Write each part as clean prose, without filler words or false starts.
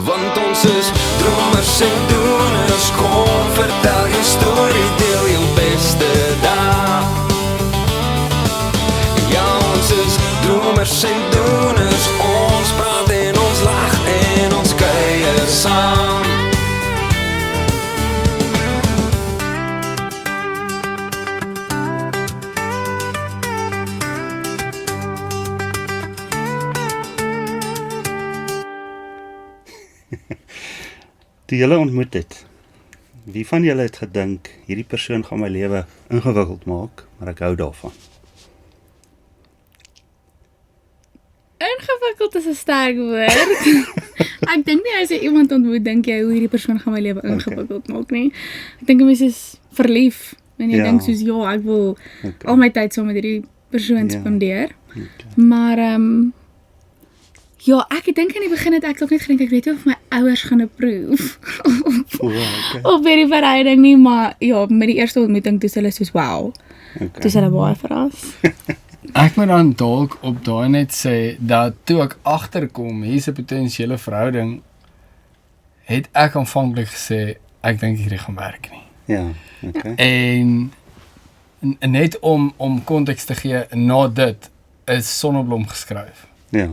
Want ons is dromers en doeners. Kom, vertel jou storie, deel jou beste dag. Ja, ons is dromers en doeners. Ons praat en ons lag en ons kuier saam. Toe julle ontmoet het, wie van julle het gedink, hierdie persoon gaan my lewe ingewikkeld maak, maar ek hou daarvan? Ingewikkeld is 'n sterk woord. Ek dink nie as jy iemand ontmoet, dink jy hoe hierdie persoon gaan my lewe ingewikkeld maak nie. Ek dink 'n mens is verlief en jy dink soos ja, ek wil al my tyd saam met hierdie persoon spandeer. Maar ja, ek dink in die begin het ek ook net gedink ek weet nie of my ouers gaan approve of hierdie verhouding nie, maar ja, met die eerste ontmoeting toe hulle soos wow. Toe hulle baie verras. Ek moet dan dalk op daai net sê dat toe ek agterkom hier's 'n potensiële verhouding, het ek aanvanklik gesê ek dink hierdie gaan werk nie. Ja, okay. En net om konteks te gee, na dit is Sonneblom geskryf. Ja,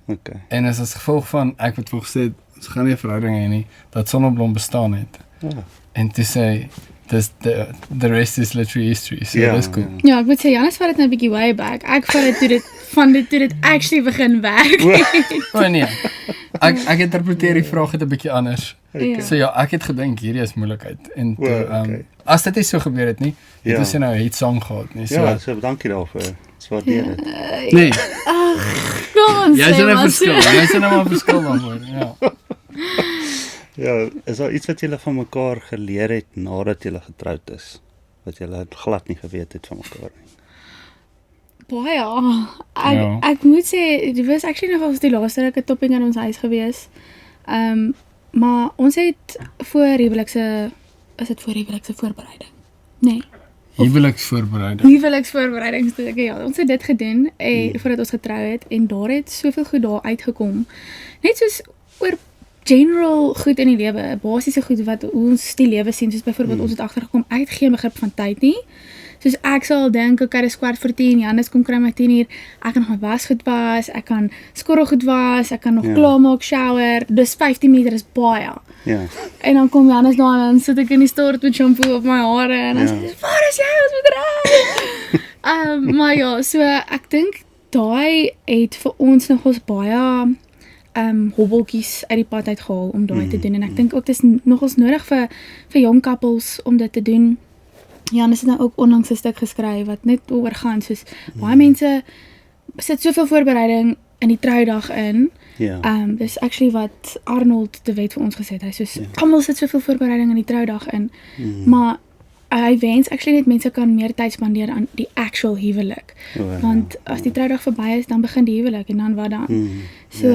okay. En as gevolg van ek het gesê ons gaan nie 'n verhouding hê nie, dat Sonneblom bestaan het. Ja. En toe sê dis the rest is literally history. So dis cool. Ja, ek moet sê Janus vat dit nou 'n bietjie way back. Ek vat dit toe dit actually begin werk. O nee. Ek interpreteer die vraag het 'n bietjie anders. Okay. So ja, ek het gedink hierdie is moeilikheid en toe as dit nie so gebeur het nie, het ons nou 'n hit song gehad nie. So ja, so dankie daarvoor. Waardeer dit. Nee. Kom ons Jy sien 'n verskil. Jy sien 'n verskil daaroor. Ja. Ja, is daar iets wat julle van mekaar geleer het nadat julle getroud is? Wat julle glad nie geweet het van mekaar nie? Baie. Ek moet sê, dit was actually nog ons die laaste ruk 'n topping in ons huis gewees. Maar ons het voor huwelikse voorbereiding. Nee. Huweliksvoorbereiding. Ja, ons het dit gedoen voordat ons getrou het en daar het soveel goed daar uitgekom. Net soos oor general goed in die lewe, basiese goed wat hoe ons die lewe sien, soos byvoorbeeld ons het agtergekom, ek het geen begrip van tyd nie. Soos ek sal dink, okay, dis 10:15, Janus kom kry my 10:00, ek kan nog my was goed was, ek kan skorrelgoed was, ek kan nog klaarmaak, shower, dis 15 minute is baie. Ja. En dan kom Janus daar en dan sit ek in die stort met shampoo op my hare en dan sê hy, waar is jy, ons moet ry. Maar ja, so ek dink daai het vir ons nogals baie hobbeltjies uit die pad uitgehaal om daai te doen en ek dink ook dis nogals nodig vir jong couples om dit te doen. Janus het nou ook onlangs 'n stuk geskryf wat net oor gaan soos baie mense sit soveel voorbereiding in die troudag in. Ja. Dis actually wat Arnold de Wet vir ons gesê het. Hy soos almal sit soveel voorbereiding in die troudag in. Maar hy wens actually net mense kan meer tyd spandeer aan die actual huwelik. Want as die troudag verby is, dan begin die huwelik en dan wat dan? So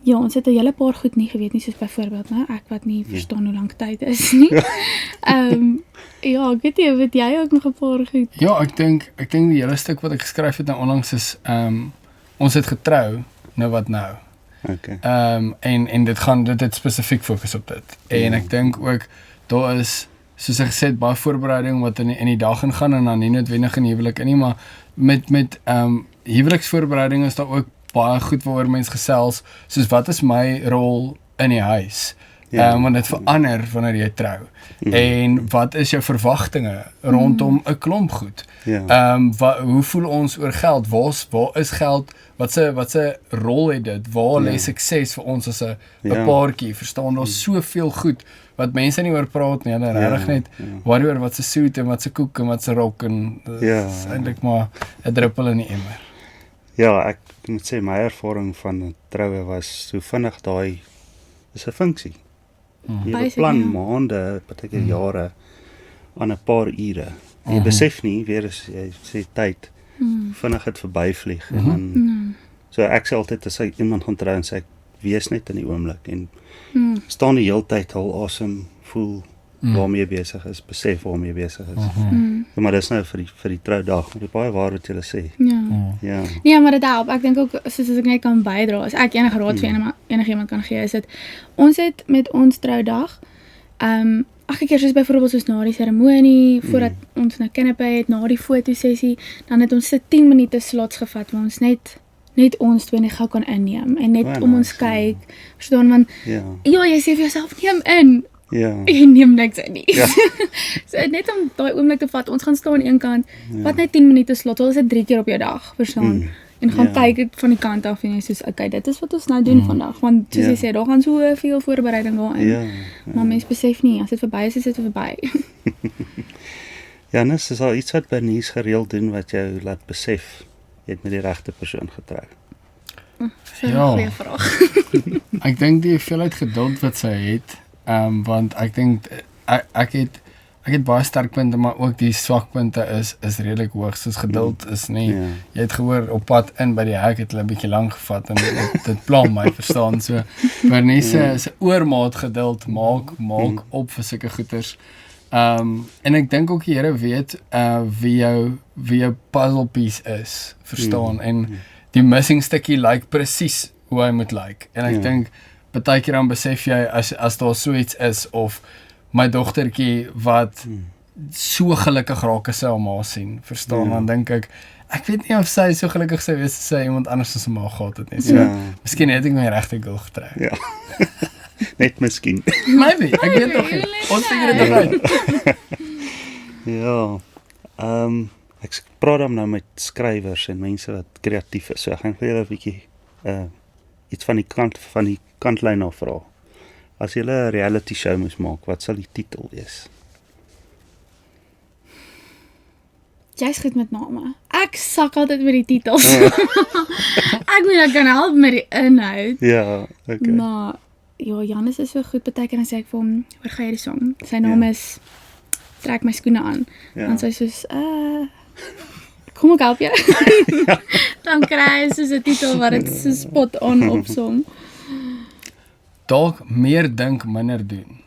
ja, ons het 'n hele paar goed nie geweet nie, soos byvoorbeeld, nou ek wat nie verstaan hoe lank tyd is nie. Ja, ek weet nie, weet jy ook nog 'n paar goed? Ja, ek dink die hele stuk wat ek geskryf het nou onlangs is ons het getrou, nou wat nou? Okay. En dit het spesifiek fokus op dit. En ek dink ook daar is soos ek gesê het, baie voorbereiding wat in die dag ingaan en dan nie noodwendig in huwelik in nie, maar met huweliksvoorbereiding is daar ook baie goed waaroor mens gesels, soos wat is my rol in die huis? Want dit verander wanneer jy trou. En wat is jou verwagtinge rondom 'n klomp goed? Hoe voel ons oor geld? Waar is geld? Wat se rol het dit? Waar lê sukses vir ons as 'n paartjie? Verstaan, daar's soveel goed wat mense nie oor praat nie. Hulle regtig net worry oor wat se soet en wat se koek en wat se rok en is eintlik maar 'n druppel in die emmer. Ja, ek moet sê my ervaring van troue was so vinnig daai is 'n funksie. Jy beplan maande, partykeer jare aan 'n paar ure. Jy besef nie weer as jy sê tyd vinnig het verbyvlieg en dan so ek sê altyd as ek iemand gaan trou en sê ek wees net in die oomblik en staan die hele tyd al awesome, voel waarmee jy besig is, besef waarmee jy besig is. Ja, maar dis nou vir die troudag, dit is baie waar wat jy sê. Ja. Nee, maar dit help. Ek dink ook, soos as ek net kan bydra, as ek enige raad vir enigiemand kan gee, is dit, ons het met ons troudag, elke keer soos byvoorbeeld soos na die seremonie, voordat ons nou kinderby het, na die fotosessie, dan het ons 10 minute slots gevat, waar ons net ons twee net gou kan inneem, en net om ons kyk, verstaan, want, jy sê vir jouself, neem in, jy neem niks in nie. So net om daai oomblik te vat, ons gaan staan aan een kant, vat net 10 minute slot, al is dit 3 keer op jou dag, verstaan, en gaan kyk dit van die kant af, en jy soos, okay, dit is wat ons nou doen vandag, want soos jy sê, daar gaan so veel voorbereiding daarin, maar mens besef nie, as dit verby is dit verby. Janus, is al iets wat Bernice gereeld doen, wat jou laat besef, jy het met die regte persoon getrou? Dis 'n goeie vraag. Ek dink die hoeveelheid geduld wat sy het, want ek dink, ek het baie sterkpunte, maar ook die swakpunte is redelik hoog, soos geduld is nie, jy het gehoor, op pad in by die hek het hulle 'n bietjie lang gevat, en dit pla my, verstaan, so, Bernice is oormaat geduld, maak op vir sulke goeters, en ek dink ook die Here weet, wie jou puzzle piece is, verstaan, en die missing stukkie lyk presies hoe hy moet lyk, en ek dink, partykeer dan besef jy, as daar so iets is, of my dogtertjie, wat so gelukkig raak as sy haar ma sien, verstaan, dan dink ek weet nie of sy so gelukkig sou wees, as sy iemand anders as sy ma gehad het nie, so, miskien het ek my regte girl getrou. Ja, net miskien. Maybe, ek weet nog nie, ons figure dit uit. Ja, ek praat dan nou met skrywers en mense wat kreatief is, so ek gaan vir julle 'n bietjie iets van die kantlyn af vra. As jy 'n reality show moes maak, wat sal die titel wees? Jy's goed met name. Ek sak altyd met die titels. Ek moet ek kan help met die inhoud. Ja, okay. Maar, Janus is so goed, partykeer dan sê ek vir hom, waar gaan jy die song? Sy naam is, trek my skoene aan. Dan sy soos, kom ek help jou? Dan kry hy soos 'n titel wat dit so spot on opsom. Dalk meer dink, minder doen.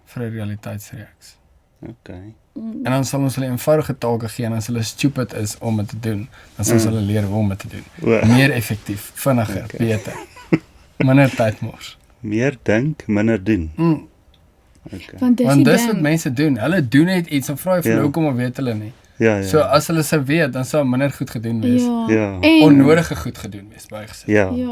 Vir 'n realiteitsreeks. Okay. En dan sal ons hulle eenvoudige take gee, en as hulle stupid is om dit te doen, dan sal hulle leer hoe om dit te doen. Meer effektief, vinniger, beter. Minder tyd mors. Meer dink, minder doen. Okay. Want dis wat mense doen. Hulle doen net iets, en vra jy vir hoekom, of weet hulle nie. So as hulle sou weet, dan sou minder goed gedoen wees. Onnodige goed gedoen wees, baie gesê.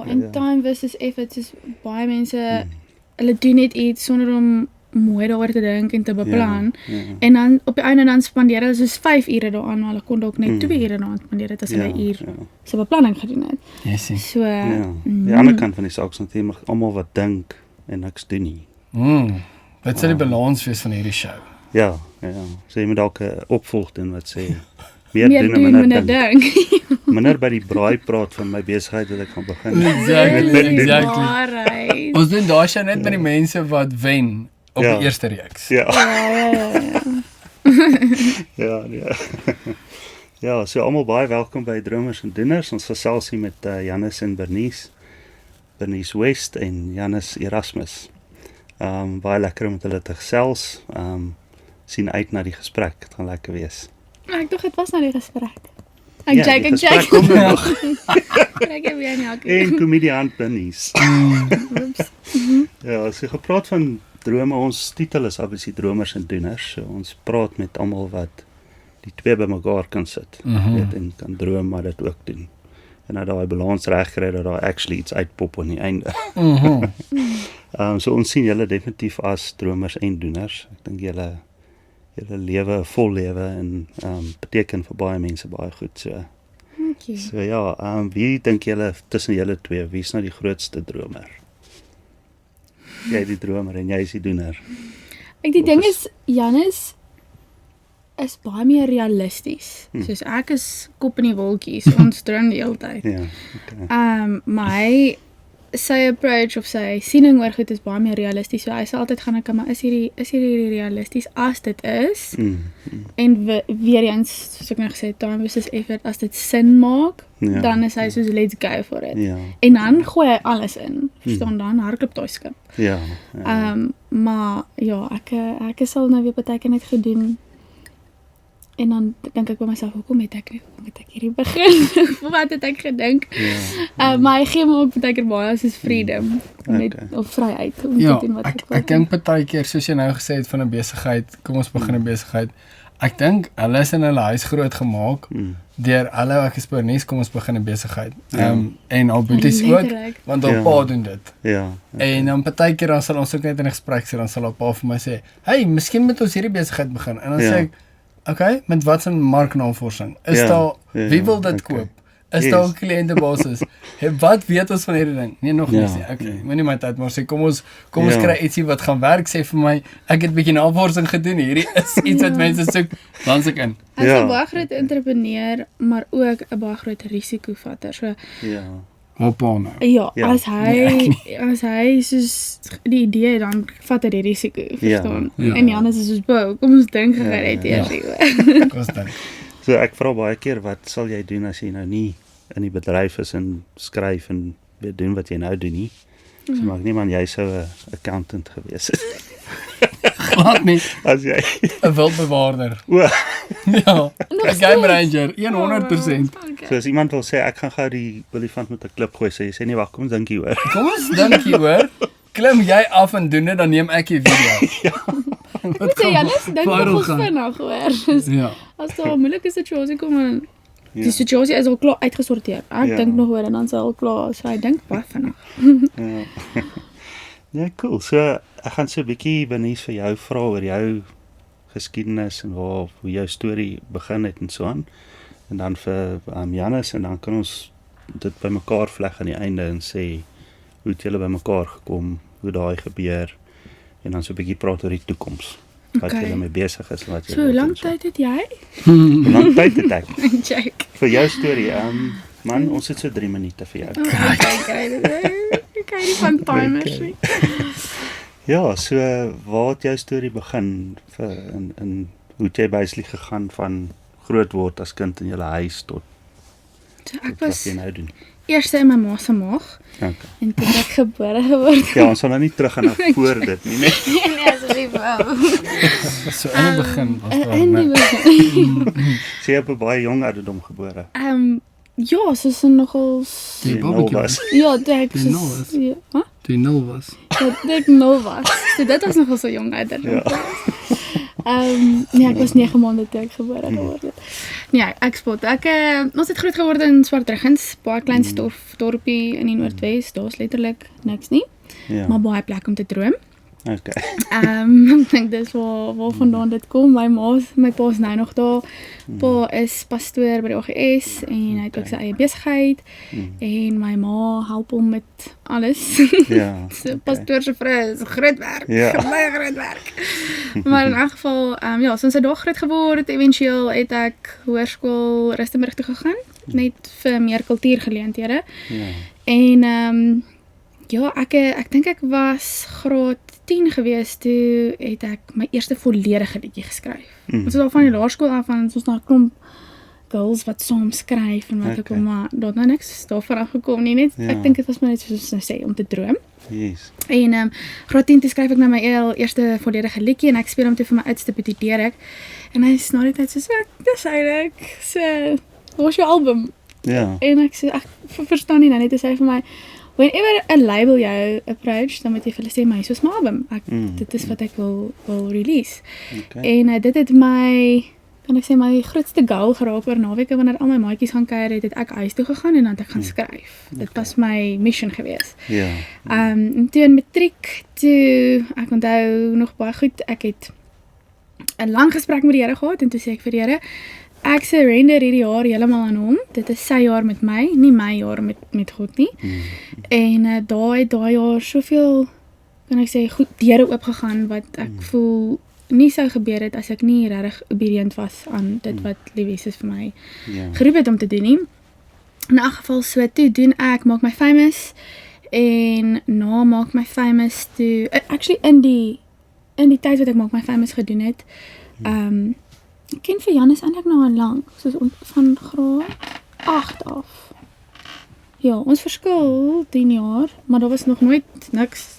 En time versus effort, soos baie mense, hulle doen net iets sonder om mooi daaroor te dink en te beplan, en dan op die einde dan spandeer hulle soos 5 ure daaraan, maar hulle kon dalk net 2 ure daaraan spandeer het, as hulle 'n uur se beplanning gedoen het. Yes. So, die ander kant van die saak is natuurlik almal wat dink en niks doen nie. Wat sal die balans wees van hierdie show? Ja. So jy moet dalk 'n opvolg doen wat sê, meer doen en minder dink. Minder by die braai praat van my besigheid wat ek gaan begin. Exactly. Ons doen daai show net met die mense wat wen op die eerste reeks. Ja, so almal baie welkom by Dromers en Doeners. Ons gesels hier met Janus en Bernice West en Janus Erasmus. Baie lekker om met hulle te gesels. Sien uit na die gesprek, het gaan lekker wees. Ek dink dit was na die gesprek. Ek check. En komediant Bernice. Ja, as jy gepraat van drome, ons titel is obviously Dromers en Doeners, so ons praat met almal wat die twee bymekaar kan sit, en kan droom, maar dit ook doen. En dat daai balans reg kry, dat daar actually iets uitpop aan die einde. So ons sien julle definitief as dromers en doeners. Ek dink julle lewe 'n vol lewe en beteken vir baie mense baie goed. So ja, wie dink julle tussen julle twee, wie is nou die grootste dromer? Jy die dromer en jy is die doener. Die ding is, Janus is baie meer realisties. Soos ek is kop in die wolkies, ons droom die hele tyd. Maar hy sy approach of sy siening oor goed is baie meer realisties. So hy sal altyd gaan kyk, maar is hierdie realisties as dit is? En weer eens, soos ek nou gesê het, time versus effort, as dit sin maak, dan is hy soos let's go for it. Ja. En dan gooi hy alles in. Verstaan, dan hardloop daai skip. Ja. Maar ja, ek sal nou weer partykeer net gedoen. En dan dink ek by myself, hoekom het ek hierdie begin? Wat het ek gedink? Maar hy gee my ook partykeer baie soos freedom of vryheid om te doen wat ek wil. Ek dink partykeer, soos jy nou gesê het van 'n besigheid, kom ons begin 'n besigheid. Ek dink hulle is in hulle huis groot gemaak deur hallo ek is Bernice, kom ons begin 'n besigheid. En al boeties ook, want al pa doen dit. Ja. En dan partykeer dan sal ons ook net in 'n gesprek sê, dan sal al pa vir my sê, "Hey, miskien moet ons hierdie besigheid begin." En dan sê ek, "Okay, met wat 'n marknavorsing? Is daar wie wil dit koop? Is daar 'n kliëntebasis? Wat weet ons van hierdie ding?" Nee, nog nie. Okay, moenie my tyd maar sê kom ons kry ietsie wat gaan werk, sê vir my, ek het 'n bietjie navorsing gedoen, hierdie is iets wat mense soek, dan se ek in. Hy's 'n baie groot entrepreneur, maar ook 'n baie groot risikovatter. So Hoppa nou. Ja, as hy soos die idee dan vat hy die risiko, verstaan? En Janus is soos, "Bo, kom ons dink gereed eers hieroor." Kom ons dink. So ek vra baie keer, wat sal jy doen as jy nou nie in die bedryf is en skryf en weet doen wat jy nou doen nie? So maak nie man, jy sou 'n accountant gewees het. Glad nie. As jy 'n wildbewaarder. Ja, 'n game ranger, 100%. So as iemand wil sê, ek gaan gou die olifant met 'n klip gooi, sê jy sê nee, wag, kom ons dink hieroor. Kom ons dink hieroor. Klim jy af en doen dit, dan neem ek die video. Moet jy alles dink ons vinnig hoor. As daar 'n moeilike situasie kom en die situasie is al klaar uitgesorteer. Ek dink nog oor en dan sal klaar, so hy dink baie vinnig. Ja, cool. So ek gaan so 'n bietjie Bernice vir jou vra oor jou geskiedenis en hoe jou storie begin het en so aan. En dan vir Janus en dan kan ons dit bymekaar vleg aan die einde en sê hoe het julle bymekaar gekom, hoe daai gebeur en dan so 'n bietjie praat oor die toekoms. Wat julle mee besig is en wat julle. So hoe lank tyd het jy? Hoe lank tyd het ek? Check. Vir jou storie, man, ons het so 3 minute vir jou. Kyk die van timers. Ja, so waar het jou storie begin in hoe het jy basically gegaan van groot word as kind in julle huis tot ek was wat jy nou doen? Eerste in my ma se maag. Okay. En toe ek gebore geword. Ja, ons sal nou nie terug gaan na voor dit nie, net. Nee, asseblief wel. So in die begin was daar in die begin. Sy het op 'n baie jong ouderdom gebore. Ja, soos nogals. Die babatjie was. Ja, ek Die nul was. Die 0 was. Ja, ek 0 was. So dit was nogal so jong ouderdom. Nee, ek was 9 maande toe ek gebore geword het. Nee, ek spot. Ons het groot geword in Swartruggens, baie klein dorpie in die Noordwes. Daar's letterlik niks nie. Maar baie plek om te droom. Okay. Ek dink dis waar vandaan dit kom. My pa is nou nog daar. Pa is pastoor by die OGS en hy het ook sy eie besigheid. En my ma help hom met alles. Ja. So pastoor se vrou is groot werk. Ja. Baie groot werk. Maar in elk geval, soos hy daar groot geword, eventueel het ek hoërskool Rustenburg toe gegaan, net vir meer kultuurgeleenthede. Ja. En ek dink ek was graad 10 gewees, toe het ek my eerste volledige liedjie geskryf. Ons het al van die laerskool af van ons na 'n klomp girls wat saam skryf en wat ek kom, maar daar het nou niks daarvan afgekom nie, net ek dink dit was maar net soos nou sê om te droom. Yes. En graad 10 toe skryf ek nou my eerste volledige liedjie en ek speel hom toe vir my oudste boetie Derek. En hy is na die tyd so dis eintlik so was jou album. Ja. En ek sê ek verstaan nie nou net, hy sê vir my whenever 'n label jou approach, dan moet jy vir hulle sê, maar hier is my album. Dit is wat ek wil release. Okay. En dit het my, kan ek sê, my grootste goal geraak oor naweke, wanneer al my maatjies gaan kuier het ek huis toe gegaan en dan het ek gaan skryf. Dit was my mission gewees. Ja. En toe in matriek, ek onthou nog baie goed, ek het 'n lang gesprek met die Here gehad en toe sê ek vir die Here, ek surrender hierdie jaar heeltemal aan hom. Dit is sy jaar met my, nie my jaar met God nie. En daai jaar soveel, kan ek sê, goed deure oopgegaan wat ek voel nie sou gebeur het as ek nie regtig obedient was aan dit wat Liewies vir my geroep het om te doen nie. In elk geval so toe doen ek maak my famous en na Maak My Famous toe, actually in die tyd wat ek Maak My Famous gedoen het, ek ken vir Janus eintlik nou al lank, soos van graad 8 af. Ja, ons verskil 10 jaar, maar daar was nog nooit niks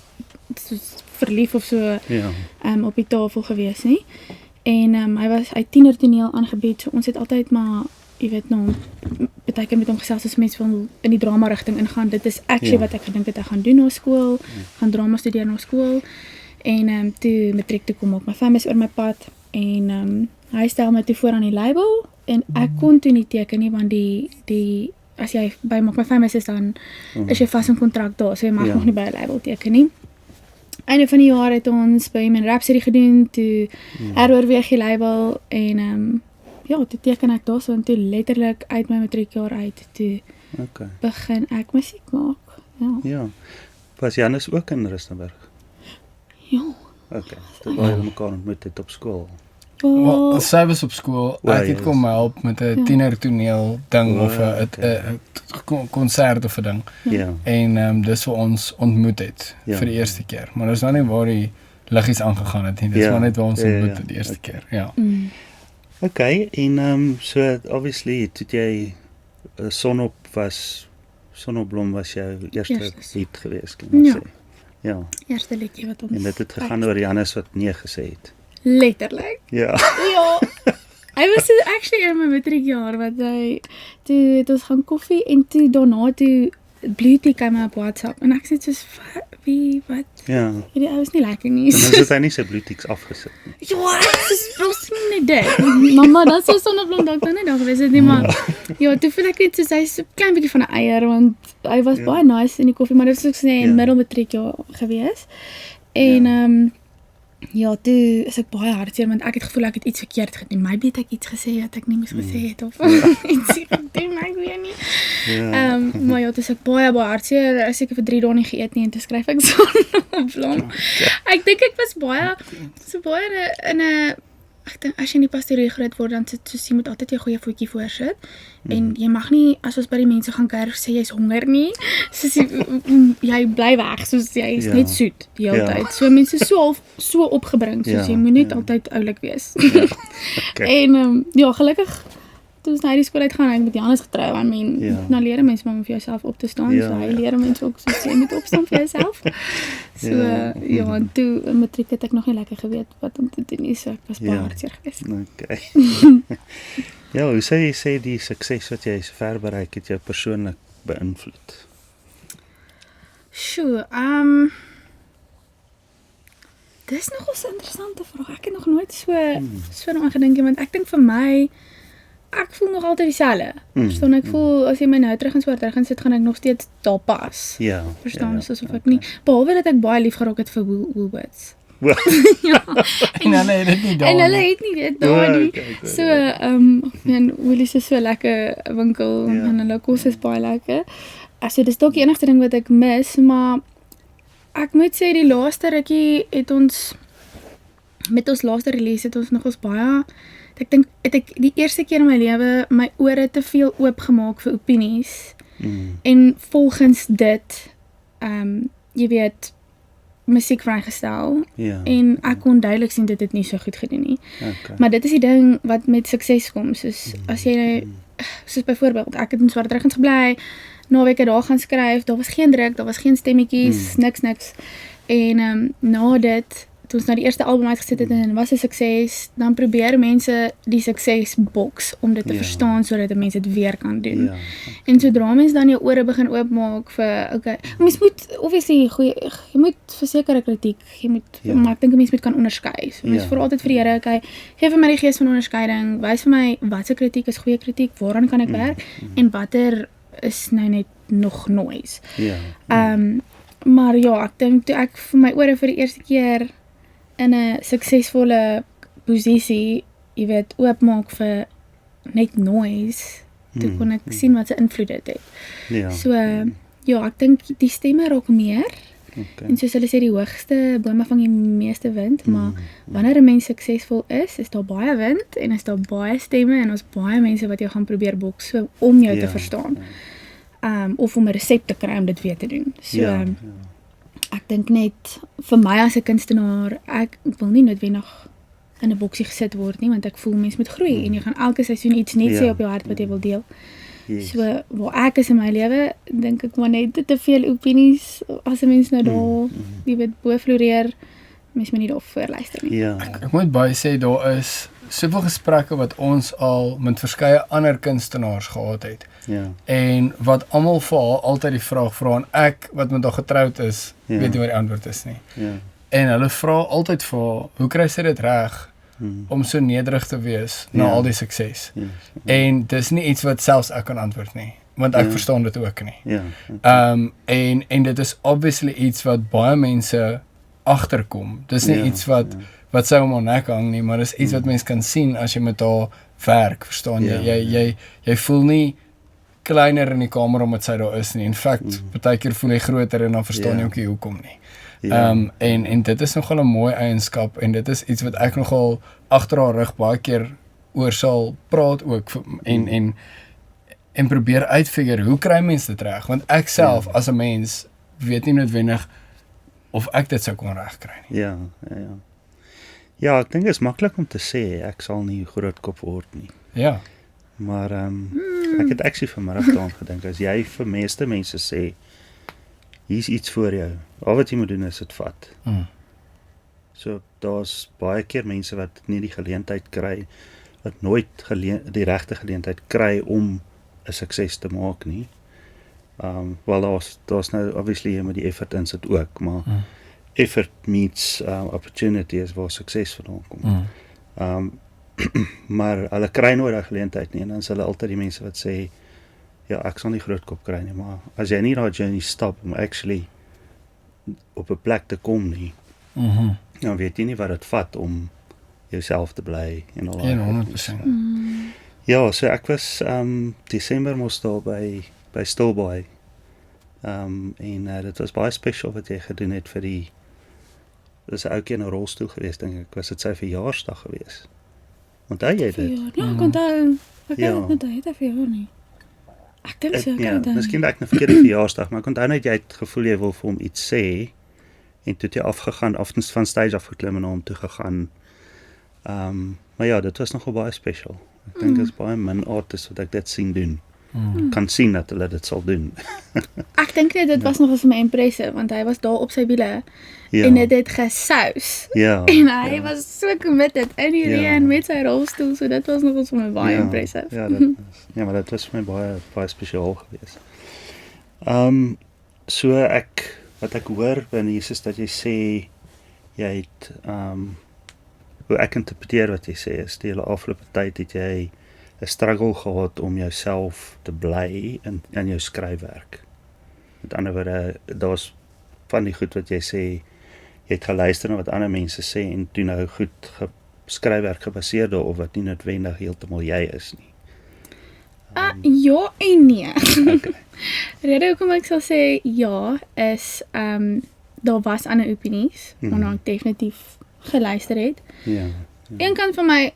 soos verlief of so op die tafel gewees nie. En hy het tienertoneel aangebied, so ons het altyd maar, jy weet nou, baie keer met hom gesels as mense wil in die drama rigting ingaan. Dit is actually wat ek gedink het ek gaan doen na skool, gaan drama studeer na skool. En toe matriek toe kom Maak My Famous oor my pad en hy stel my toe voor aan die label en ek kon toe nie teken nie want die as jy by Maak My Famous is dan is jy vas in kontrak daar, so jy mag nog nie by 'n label teken nie. Einde van die jaar het ons by Bohemian Rhapsody gedoen, toe heroorweeg die label en ja, toe teken ek daar so en toe letterlik uit my matriekjaar uit, toe begin ek musiek maak. Ja. Was Janus ook in Rustenburg? Ja. Okay, toe waar julle mekaar ontmoet het op skool. Wel, sy was op skool, ek het kom help met 'n tienertoneel ding of 'n konsert of 'n ding. En dis waar ons ontmoet het vir die eerste keer. Maar dis nou nie waar die liggies aangegaan het nie. Dis maar net waar ons ontmoet het die eerste keer. Ja. Okay, en so obviously toe jy Sonopblom was jou eerste hit geweest, kan ek sê. Ja. Eerste liedjie wat ons en dit het gegaan oor Janus wat nee gesê het. Letterlik. Ja. Ja. Hy was actually in my matriekjaar wat toe het ons gaan koffie en toe daarna toe Bluetooth kwam op WhatsApp en ek sê soos wat? Ja. Hierdie ou is nie lekker nie. Dan is hy nie sy Bluetooth afgesit nie. Ja, dit is bros nie dit. Mamma, dan sou Sonopblom dalk dan net daar gewees het nie, maar ja, toe voel ek net soos hy's 'n klein bietjie van 'n eier want hy was baie nice in die koffie, maar dit was ook sê in middelmatriekjaar gewees. En ja, toe is ek baie hartseer want ek het gevoel ek het iets verkeerd gedoen. Maybe het ek iets gesê wat ek nie moes gesê het of iets gedoen, ek weet nie. Maar ja, toe is ek baie hartseer. Ek seker vir 3 dae nie geëet nie en toe skryf ek Sonopblom. Ek dink ek was baie in 'n ek dink as jy in die pastorie groot word dan sit soos jy moet altyd jou goeie voetjie voorsit en jy mag nie as ons by die mense gaan kuier sê jy's honger nie, soos jy bly weg, soos jy is net soet die hele tyd. So mense so opgebring, soos jy moet net altyd oulik wees. En ja, gelukkig toe ons na die skool uitgaan, ek met Janus getrou, nou leer mense maar om vir jouself op te staan, so hy leer mense ook soos jy moet opstaan vir jouself. So ja, en toe in matriek het ek nog nie lekker geweet wat om te doen nie, so ek was baie hartseer geweest. Okay. Ja, hoe sê die sukses wat jy sover bereik het jou persoonlik beïnvloed? Sjoe, dis nogal 'n interessante vraag. Ek het nog nooit so daaraan gedink, want ek dink vir my ek voel nog altyd dieselfde. Verstaan, ek voel as jy my nou terug in Swartberg gaan sit, gaan ek nog steeds daar pas. Ja. Verstaan, soos of ek nie, behalwe dat ek baie lief geraak het vir Woolworths. Ja. En hulle het dit nie daar. En hulle het nie dit daar nie. So, en Woolies is so lekker winkel en hulle kos is baie lekker. So dis dalk die enigste ding wat ek mis, maar ek moet sê die laaste rukkie het ons met ons laaste release het ons nogals baie ek dink het ek die eerste keer in my lewe my ore te veel oopgemaak vir opinies en volgens dit jy weet musiek vrygestel en ek kon duidelik sien dit het nie so goed gedoen nie. Maar dit is die ding wat met sukses kom, soos as jy soos byvoorbeeld ek het in Swartberg gebly, naweke daar gaan skryf, daar was geen druk, daar was geen stemmetjies, niks en na dit toe ons na die eerste album uitgesit het en was 'n sukses, dan probeer mense die sukses boks om dit te verstaan sodat mense dit weer kan doen. En sodra mense dan jou ore begin oopmaak vir okay, mens moet obviously jy moet versekerde kritiek, maar ek dink 'n mens moet kan onderskei. So mens vra altyd vir die Here, okay, gee vir my die gees van onderskeiding, wys vir my watse kritiek is goeie kritiek, waaraan kan ek werk en watter is nou net nog noise. Maar ja, ek dink toe ek vir my ore vir die eerste keer in 'n suksesvolle posisie, jy weet, oopmaak vir net noise, toe kon ek sien wat se invloed dit het. So, ja, ek dink die stemme raak meer, en soos hulle sê, die hoogste bome vang die meeste wind, maar wanneer 'n mens suksesvol is daar baie wind, en is daar baie stemme, en ons baie mense wat jou gaan probeer boks, so om jou te verstaan. of om 'n resep te kry om dit weer te doen. So ek dink net vir my as 'n kunstenaar, ek wil nie noodwendig in 'n boksie gesit word nie, want ek voel mens moet groei en jy gaan elke seisoen iets net sê op jou hart wat jy wil deel. Yes. So waar ek is in my lewe, dink ek maar net te veel opinies as 'n mens nou daar, jy weet, bo floreer, mens moet nie daarvoor luister nie. Ja. Ek moet baie sê, daar is soveel gesprekke wat ons al met verskeie ander kunstenaars gehad het. Ja. En wat almal vir haar altyd die vraag vra, en ek, wat met haar getroud is, weet nie wat die antwoord is nie. Ja. En hulle vra altyd vir haar, hoe kry sy dit reg om so nederig te wees na al die sukses? Yes. En dis nie iets wat selfs ek kan antwoord nie, want ek verstaan dit ook nie. Ja. En dit is obviously iets wat baie mense agterkom. Dis nie iets wat sy om haar nek hang nie, maar dis iets wat mens kan sien as jy met haar werk, verstaan jy? Jy voel nie kleiner in die kamer omdat sy daar is nie. In fact, partykeer voel jy groter en dan verstaan jy ook nie hoekom nie. En dit is nogal 'n mooi eienskap en dit is iets wat ek nogal agter haar rug baie keer oor sal praat ook en probeer uitfigure, hoe kry mense dit reg? Want ek self as 'n mens weet nie noodwendig of ek dit sou kon regkry nie. Ja. Ja, ek dink dit is maklik om te sê ek sal nie groot kop word nie. Ja. Maar ek het actually vanmiddag daaraan gedink, as jy vir meeste mense sê hier's iets voor jou, al wat jy moet doen is dit vat. So daar's baie keer mense wat nie die geleentheid kry, wat nooit die regte geleentheid kry om 'n sukses te maak nie. Wel daar's nou obviously jy moet die effort insit ook, maar effort meets opportunity is waar sukses vandaan kom. Maar hulle kry nooit daai geleentheid nie, en dan is hulle altyd die mense wat sê, ja, ek sal nie groot kop kry nie, maar as jy nie daai journey stap om actually op 'n plek te kom nie, dan weet jy nie wat dit vat om jouself te bly en al daai 100%. Ja, so ek was Desember mos daar by Stilbaai. En dit was baie special wat jy gedoen het vir die, dis 'n ouetjie in 'n rolstoel geweest, dink ek, was dit sy verjaarsdag geweest. Onthou jy dit? Ja, ek onthou. Ek het dit net het verjaar nie. Ek dink so, miskien dat ek 'n verkeerde verjaarsdag, maar ek onthou net jy het gevoel jy wil vir hom iets sê, en toe het jy afgegaan, van stage afgeklim en na hom toe gegaan. Maar ja, dit was nogal baie special. Ek dink dit is baie min artists wat ek dit sien doen. Kan sien dat hulle dit sal doen. Ek dink net dit was nogal vir my impressive, want hy was daar op sy wiele en dit het gesous. Ja. En hy was so committed in die reën met sy rolstoel, so dit was nogal vir my baie impressive. Ja, maar dit was vir my baie spesiaal geweest. So wat ek hoor van Jesus dat jy sê jy het hoe ek interpreteer wat jy sê is die hele afgelope tyd het jy 'n struggle gehad om jouself te bly in jou skryfwerk. Met ander woorde, daar's van die goed wat jy sê, jy het geluister na wat ander mense sê en toe nou goed skryfwerk gebaseer daarop wat nie noodwendig heeltemal jy is nie. Ja en nee. Okay. Rede hoekom ek sal sê ja is daar was ander opinies waarna ek definitief geluister het. Ja. Een kant van my,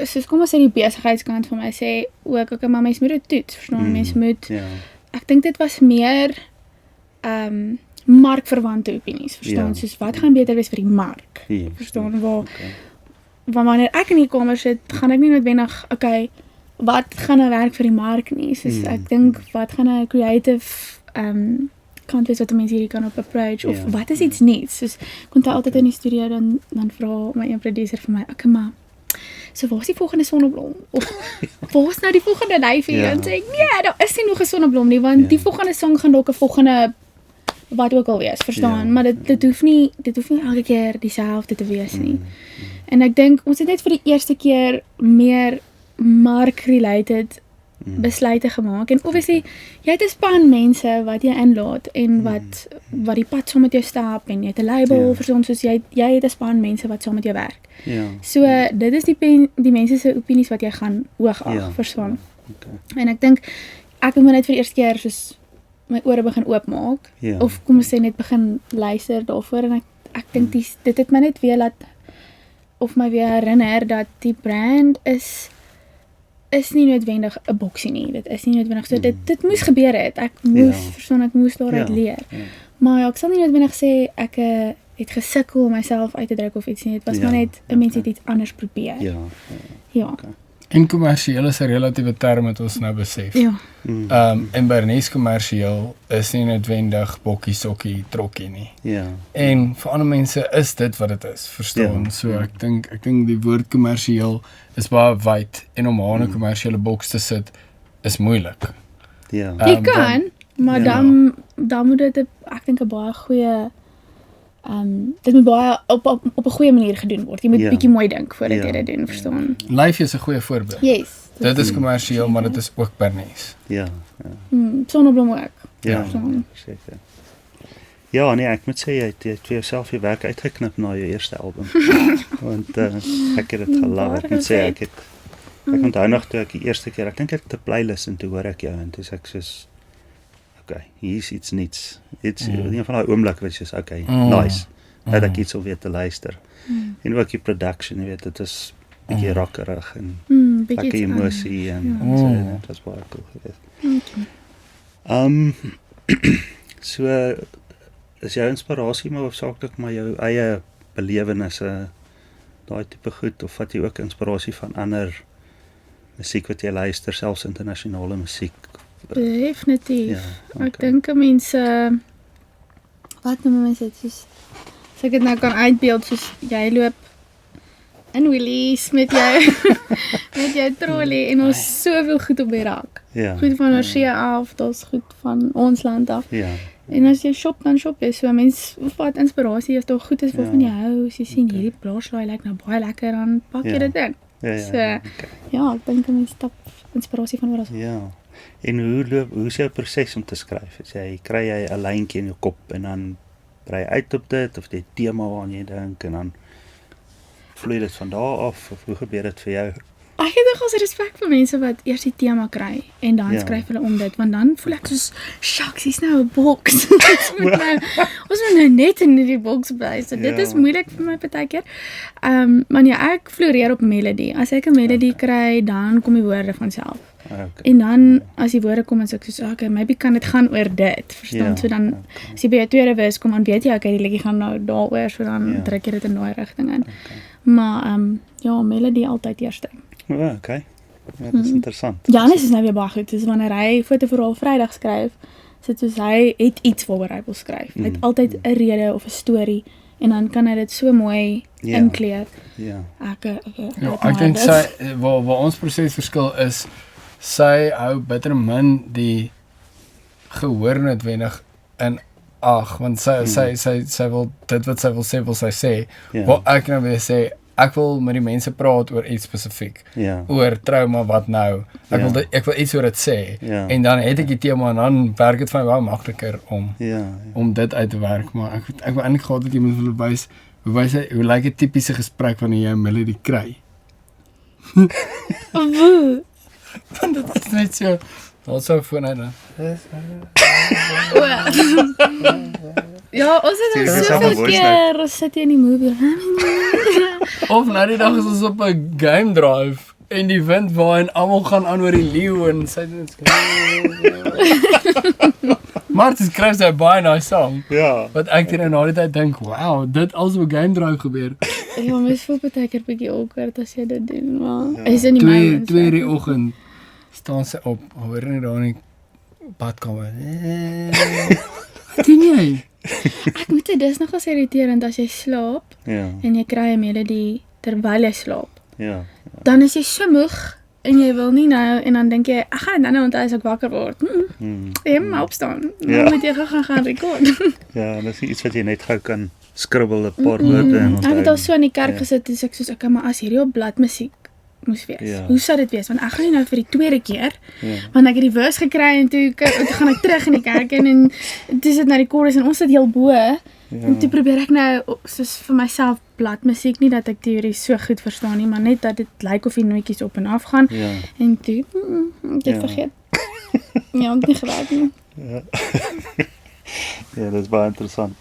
soos kom ons sê die besigheidskant van my sê ook, okay, maar mens moet dit toets, verstaan, mens moet, ek dink dit was meer markverwante opinies, verstaan, soos wat gaan beter wees vir die mark, verstaan, waar wanneer ek in die kamer sit, gaan ek nie noodwendig, okay, wat gaan nou werk vir die mark nie, soos ek dink, wat gaan 'n creative kant wees wat mense hierdie kan op approach, of wat is iets niets, soos, kon daar altyd in die studio, dan vra my een producer vir my, okay, maar, so waar is die volgende sonneblom? Of waar is nou die volgende lyfie? En sê ek, nee, daar is nie nog 'n sonneblom nie, want die volgende song gaan dalk 'n volgende, wat ook al wees, verstaan, maar dit hoef nie elke keer dieselfde te wees nie. En ek dink, ons het net vir die eerste keer meer mark-related besluite gemaak, en obviously, jy het 'n span mense wat jy inlaat, en wat die pad saam met jou stap, en jy het 'n label, verstaan, soos jy het 'n span mense wat saam met jou werk. So, dit is die mense se opinies wat jy gaan hoogag, verstaan. En ek dink, ek moet net vir die eerste keer soos my ore begin oopmaak, of kom ons sê net begin luister daarvoor, en ek dink dit het my net weer my weer herinner dat die brand is is nie noodwendig 'n boksie nie. Dit is nie noodwendig so. Dit moes gebeur het. Ek moes daaruit leer. Maar ja, ek sal nie noodwendig sê ek het gesukkel om myself uit te druk of iets nie. Dit was maar net 'n mens het iets anders probeer. Ja. Okay. En kommersieel is 'n relatiewe term wat ons nou besef. Ja. En Bernice kommersieel is nie noodwendig bokkie, sokkie, trokkie nie. Ja. En vir ander mense is dit wat dit is, verstaan? So ek dink die woord kommersieel is baie wyd en om haar in 'n kommersiële boks te sit is moeilik. Ja. Jy kan, maar dan moet dit ek dink 'n baie goeie dit moet baie op 'n goeie manier gedoen word. Jy moet bietjie mooi dink voordat jy dit doen, verstaan? Lyfie is 'n goeie voorbeeld. Yes. Dit is kommersieel, maar dit is ook Bernice. Ja. Sonneblom ook. Ja, seker. Ja, nee, ek moet sê jy het vir jouself je werk uitgeknip na jou eerste album. Want ek het dit gelove. Ek moet sê ek onthou nog toe ek die eerste keer, ek dink ek het 'n playlist en toe hoor ek jou en toe sê ek soos okay, hier is iets niets. Een van daai oomblikke wat jy sê okay, nice. Dat ek iets al weet te luister. En ook die production, jy weet, dit is bietjie rockerig en bietjie emosie en so, dit was baie cool geweest. So is jou inspirasie maar hoofsaaklik maar jou eie belewennisse, daai tipe goed, of vat jy ook inspirasie van ander musiek wat jy luister, selfs internasionale musiek? Definitief. Ek dink mense wat noem mense dit soos as ek dit nou kan uitbeeld soos jy loop in Willies met jou trolley en ons soveel goed op die rak. Goed van oorsee af, daar's goed van ons land af. En as jy shop, dan shop jy. So mens vat inspirasie as daar goed is waarvan jy hou. As jy sien hierdie blaarslaai lyk nou baie lekker, dan pak jy dit in. So ek dink 'n mens stap inspirasie van oral. Ja. En hoe is jou proses om te skryf? Kry jy 'n lyntjie in jou kop en dan brei uit op dit, of jy tema waaraan jy dink en dan vloei dit van daar af, of hoe gebeur dit vir jou? Ek het nogals respek vir mense wat eers die tema kry en dan skryf hulle om dit, want dan voel ek soos shucks, hier's nou 'n boks. Ons moet nou net in hierdie boks bly. So dit is moeilik vir my partykeer. Maar ja, ek floreer op melodie. As ek 'n melodie kry, dan kom die woorde van self. En dan as die woorde kom en so ek soos okay, maybe kan dit gaan oor dit, verstaan? So dan as jy by jou tweede vers kom, dan weet jy okay, die liedjie gaan nou daaroor, so dan druk jy dit in daai rigting in. Maar melodie altyd eerste. Okay. Ja, dit is interessant. Janus is nou weer baie goed. Dus wanneer hy fotoverhaal Vrydag skryf, soos hy het iets waaroor hy wil skryf. Hy het altyd 'n rede of 'n storie en dan kan hy dit so mooi inkleed. Ek dink sy waar ons proses verskil is, sy hou bitter min die gehoor noodwendig in ag, want sy wil dit wat sy wil sê. Wat ek nou weer sê, ek wil met die mense praat oor iets spesifiek. Oor trauma, wat nou. Ek wil iets oor dit sê. En dan het ek die tema en dan werk dit vir my baie makliker om dit uit te werk. Maar ek wil eintlik gehad dat jy moet wys hoe lyk 'n tipiese gesprek wanneer jy 'n melodie kry. Want dit is net so. Wat sou voor nou dan? Ja, ons het al soveel keer sit jy in die movie. Of nou die dag is ons op 'n game drive en die wind waai en almal gaan aan oor die leeu en sy net Martin skryf sy baie nice song. Wat ek teen na die tyd dink, wow, dit als op 'n game drive gebeur. Ja, mens voel baie keer bietjie awkward as jy dit doen, maar is in die my 2 die oggend staan sy op, hoor net daar in die badkamer. Wat doen jy? Ek moet sê, dis nogal irriterend as jy slaap en jy kry 'n melodie terwyl jy slaap. Dan is jy so moeg en jy wil nie nou, en dan dink jy, ek gaan dit nou onthou as ek wakker word. Jy moet maar opstaan. Dan moet jy gaan rekord. Ja, dis iets wat jy net gou kan skribbel 'n paar woorde en onthou. Ek het al so in die kerk gesit en ek soos okay, maar as hierdie op bladmusiek moes wees. Hoe sou dit wees? Want ek gaan nie nou vir die tweede keer, want ek het die verse gekry en toe gaan ek terug in die kerk en toe sit nou die chorus en ons sit heel bo. En toe probeer ek nou soos vir myself bladmusiek, nie dat ek teorie so goed verstaan nie, maar net dat dit lyk of die nootjies op en af gaan. En toe ek het vergeet. Ja, ek het nie gewerk nie. Ja, dit is baie interessant.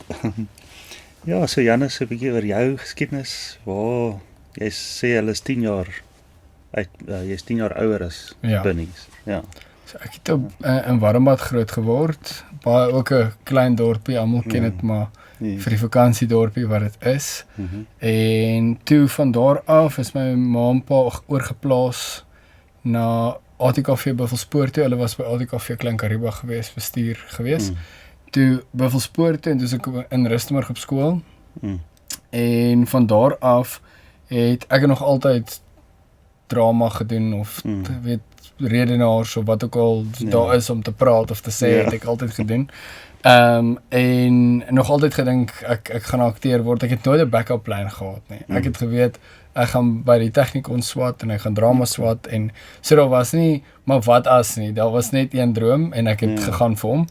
Ja, so Janus, 'n bietjie oor jou geskiedenis. Waar jy sê hulle is 10 jaar jy's 10 jaar ouer as Ja. Binnies. Ja. So ek het op in Warmbad groot geword, baie ook 'n klein dorpie, almal ken dit, maar vir die vakansiedorpie wat dit is. En toe van daar af is my ma en pa oorgeplaas na ATKV Buffelspoort toe. Hulle was by ATKV Klein Kariba gewees, bestuur gewees. Toe Buffelspoort toe en toe is ek in Rustenburg op skool. En van daar af het ek nog altyd drama gedoen of weet redenaars of wat ook al daar is om te praat of te sê, het ek altyd gedoen. En nog altyd gedink ek gaan akteur word. Ek het nooit 'n backup plan gehad nie. Ek het geweet ek gaan by die Technikon swat en ek gaan drama swat en so daar was nie maar wat as nie. Daar was net een droom en ek het gegaan vir hom.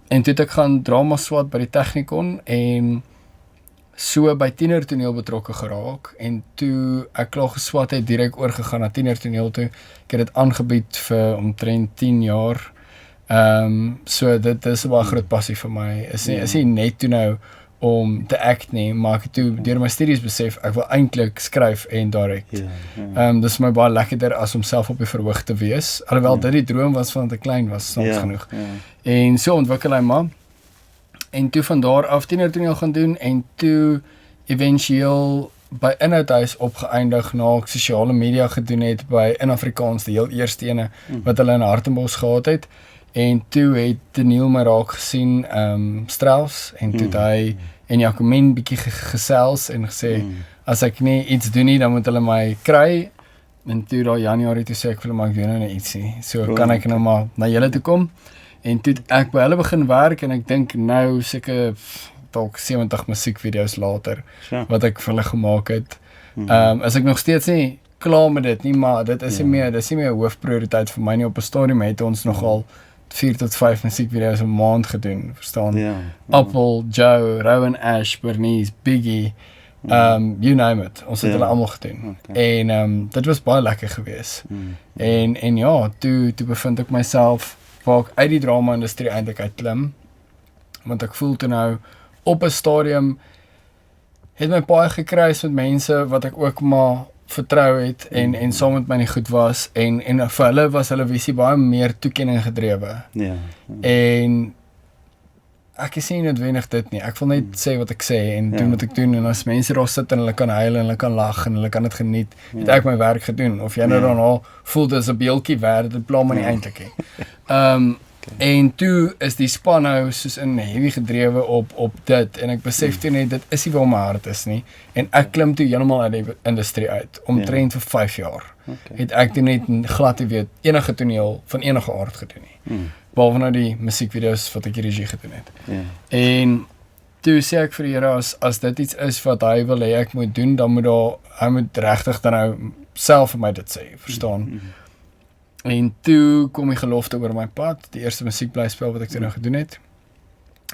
En toe het ek gaan drama swat by die Technikon en so by tienertoneel betrokke geraak en toe ek klaar geswat het direk oorgegaan na tienertoneel toe. Ek het dit aangebied vir omtrent 10 jaar. So dit is 'n baie groot passie vir my. Is nie net toe nou om te act nie, maar ek het toe deur my studies besef ek wil eintlik skryf en direk. Dis my baie lekkerder as om self op die verhoog te wees. Alhoewel dit die droom was van te klein was, soms genoeg. En so ontwikkel hy maar. En toe van daar af tienertoneel gaan doen en toe eventueel by Inhoudhuis opgeëindig na ek sosiale media gedoen het by In Afrikaans, die heel eerste ene wat hulle in Hartenbos gehad het. En toe het Daniel my raak gesien, Strauss, en toe het hy en Jacomien bietjie gesels en gesê, as ek nie iets doen nie, dan moet hulle my kry. En toe daar Januarie toe sê ek vir hulle, maar ek doen nou nie ietsie. So kan ek nou maar na julle toe kom. En toe het ek by hulle begin werk en ek dink nou seker dalk 70 musiekvideo's later wat ek vir hulle gemaak het. Is ek nog steeds nie klaar met dit nie, maar dit is nie meer 'n hoofprioriteit vir my nie. Op 'n stadium het ons nogal 4 tot 5 musiekvideo's 'n maand gedoen, verstaan? Apple, Joe, Rowan Ash, Bernice, Biggie, you name it. Ons het hulle almal gedoen. En dit was baie lekker geweest. En ja, toe bevind ek myself waar ek uit die drama-industrie eintlik uitklim, want ek voel toe nou op 'n stadium het my baie gekruis met mense wat ek ook maar vertrou het en saam met my nie goed was en vir hulle was hulle visie baie meer toekenning gedrewe. En ek is nie noodwendig dit nie. Ek wil net sê wat ek sê en doen wat ek doen en as mense daar sit en hulle kan huil en hulle kan lag en hulle kan dit geniet, het ek my werk gedoen. Of jy nou daarna voel dis 'n beeltjie werd, dit pla my nie eintlik nie. En toe is die span nou soos in heavy gedrewe op dit en ek besef toe net dit is nie waar my hart is nie en ek klim toe heeltemal uit die industrie uit omtrent vir 5 jaar. Het ek toe net glad nie weet enige toneel van enige aard gedoen nie. Behalwe nou die musiekvideo's wat ek die regie gedoen het. En toe sê ek vir die Here as dit iets is wat hy wil hê ek moet doen, dan moet hy moet regtig dan nou self vir my dit sê, verstaan? En toe kom die gelofte oor my pad, die eerste musiekblyspel wat ek toe nou gedoen het.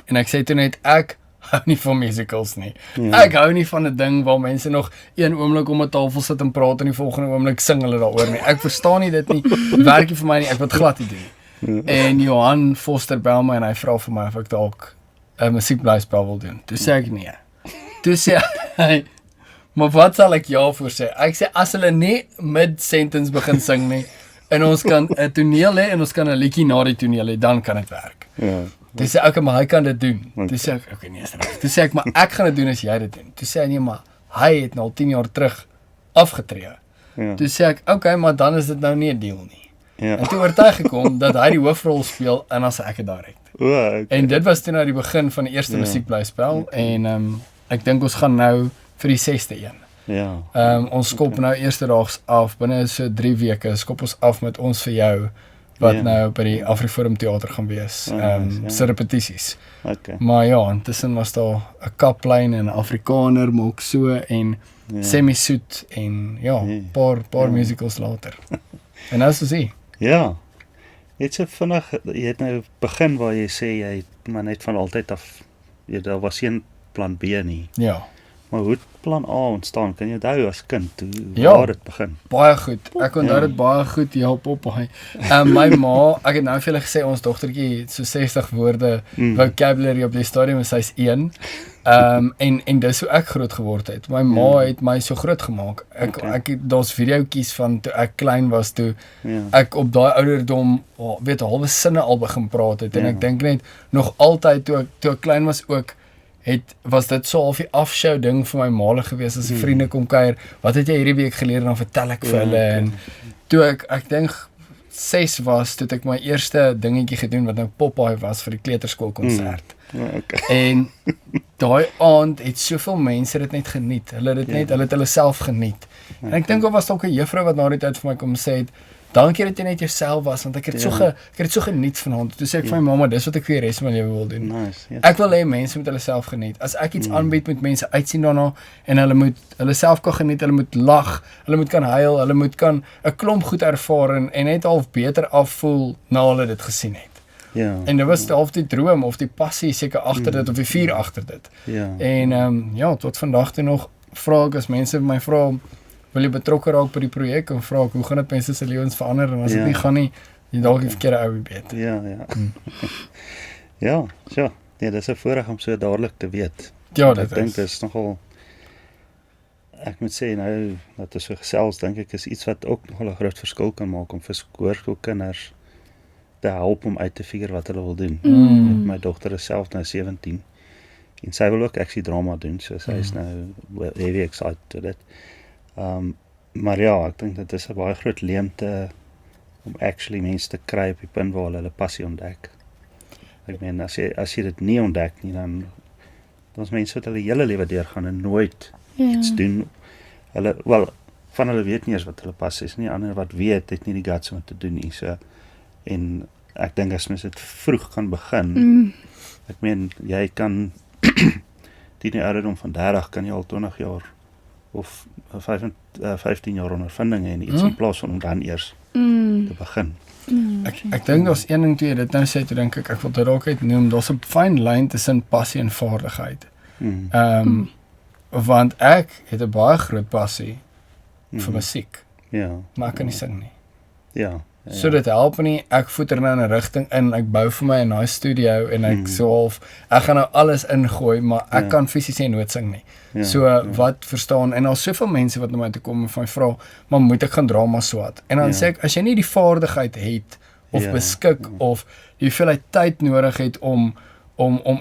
En ek sê toe net, ek hou nie van musicals nie. Ek hou nie van 'n ding waar mense nog een oomblik om 'n tafel sit en praat en die volgende oomblik sing hulle daaroor nie. Ek verstaan nie dit nie, werk nie vir my nie, ek wil dit glad nie doen. En Johan Foster bel my en hy vra vir my of ek dalk 'n musiekblyspel wil doen. Toe sê ek nee. Toe sê hy, maar wat sal ek ja voor sê? Ek sê, as hulle nie mid-sentence begin sing nie, en ons kan 'n toneel hê en ons kan 'n liedjie na die toneel hê, dan kan dit werk. Toe sê ek, maar hy kan dit doen. Toe sê ek, okay, nee, is reg. Toe sê ek, maar ek gaan dit doen as jy dit doen. Toe sê hy, nee, maar hy het nou al 10 jaar terug afgetree. Toe sê ek, okay, maar dan is dit nou nie 'n deal nie. En toe oortuig gekom dat hy die hoofrol speel en as ek het direk. En dit was toe nou die begin van die eerste musiekblyspel en ek dink ons gaan nou vir die 6de een. Ons skop nou eerstedaags af, binne so 3 weke skop ons af met ons vir jou wat nou by die Afriforum Theater gaan wees, se repetisies. Maar ja, intussen was daar 'n kaplyn en 'n Afrikaner, maar ook so en semi-soet en paar musicals later. En nou so sê. Het so vinnig, jy het nou begin waar jy sê jy het maar net van altyd af, daar was geen plan B nie. Maar hoe het plan A ontstaan? Kan jy onthou as kind, Ja. waar het begin? Baie goed. Ek onthou dit baie goed, ja, Popeye. My ma, ek het nou vir julle gesê, ons dogtertjie het so 60 woorde vocabulary op die stadium, en sy's 1. En dis hoe ek groot geword het. My ma het my so groot gemaak. Daar's videoetjies van toe ek klein was, toe ek op daai ouderdom, weet, halwe sinne al begin praat het, en ek dink net, nog altyd, toe ek klein was ook, was dit so half die afshow ding vir my maale gewees, as die vriende kom kuier, wat het jy hierdie week geleer, en dan vertel ek vir hulle, en toe ek dink 6 was, toe ek my eerste dingetjie gedoen, wat nou Popeye was, vir die kleuterskoolkonsert. En daai aand het soveel mense dit net geniet, hulle het hulle self geniet, en ek dink, was ook 'n juffrou wat na die tyd vir my kom sê het, dankie dat jy net jouself was, want ek het so geniet vanaand. Toe sê ek vir my mamma, dis wat ek vir die res van my lewe wil doen. Ek wil hê mense moet hulle self geniet. As ek iets aanbied, moet mense uitsien daarna, en hulle moet hulle self kan geniet, hulle moet lag, hulle moet kan huil, hulle moet kan 'n klomp goed ervaar, en net half beter afvoel na hulle dit gesien het. En dit was half die droom, of die passie seker agter dit, of die vuur agter dit. En tot vandag toe nog, vra ek as mense my vra, wil jy betrokke raak by die projek, en vra ek, hoe gaan dit mense se lewens verander, en as dit nie gaan nie, jy dalk die verkeerde ou weet. Ja, nee, dis 'n voorreg om so dadelik te weet. Ja, dit ek dink dit is nogal, ek moet sê, nou, dat is so gesels, dink ek, is iets wat ook nogal 'n groot verskil kan maak, om vir hoërskoolkinders te help om uit te figure wat hulle wil doen. My dogter is self nou 17, en sy wil ook actually drama doen, so sy is nou heavy excited to dit. Maar ja, ek dink dit is 'n baie groot leemte om actually mense te kry op die punt waar hulle passie ontdek. Ek meen, as jy dit nie ontdek nie, dan is mense wat hulle hele lewe deurgaan en nooit iets doen. Van hulle weet nie eens wat hulle passie is nie, ander wat weet, het nie die guts om te doen nie. So, en ek dink as mens dit vroeg kan begin, ek meen, jy kan die ouderdom van 30 kan jy al 20 jaar of 15 jaar ondervinding en iets in plaas van om dan eers te begin. Ek dink daar's een ding toe jy dit nou sê, toe dink ek wil dit ook uitnoem, daar's 'n fyn lyn tussen passie en vaardigheid. Want ek het 'n baie groot passie vir musiek, maar ek kan nie sing nie. So dit help nie, ek voeter nou in 'n rigting in, ek bou vir my 'n nice studio, en ek ek gaan nou alles ingooi, maar ek kan fisies nie noot sing nie. Wat verstaan, en daar's soveel mense wat na my toe kom en van my vra, maar moet ek gaan drama swat? En dan sê ek, as jy nie die vaardigheid het, of beskik, of die hoeveelheid tyd nodig het om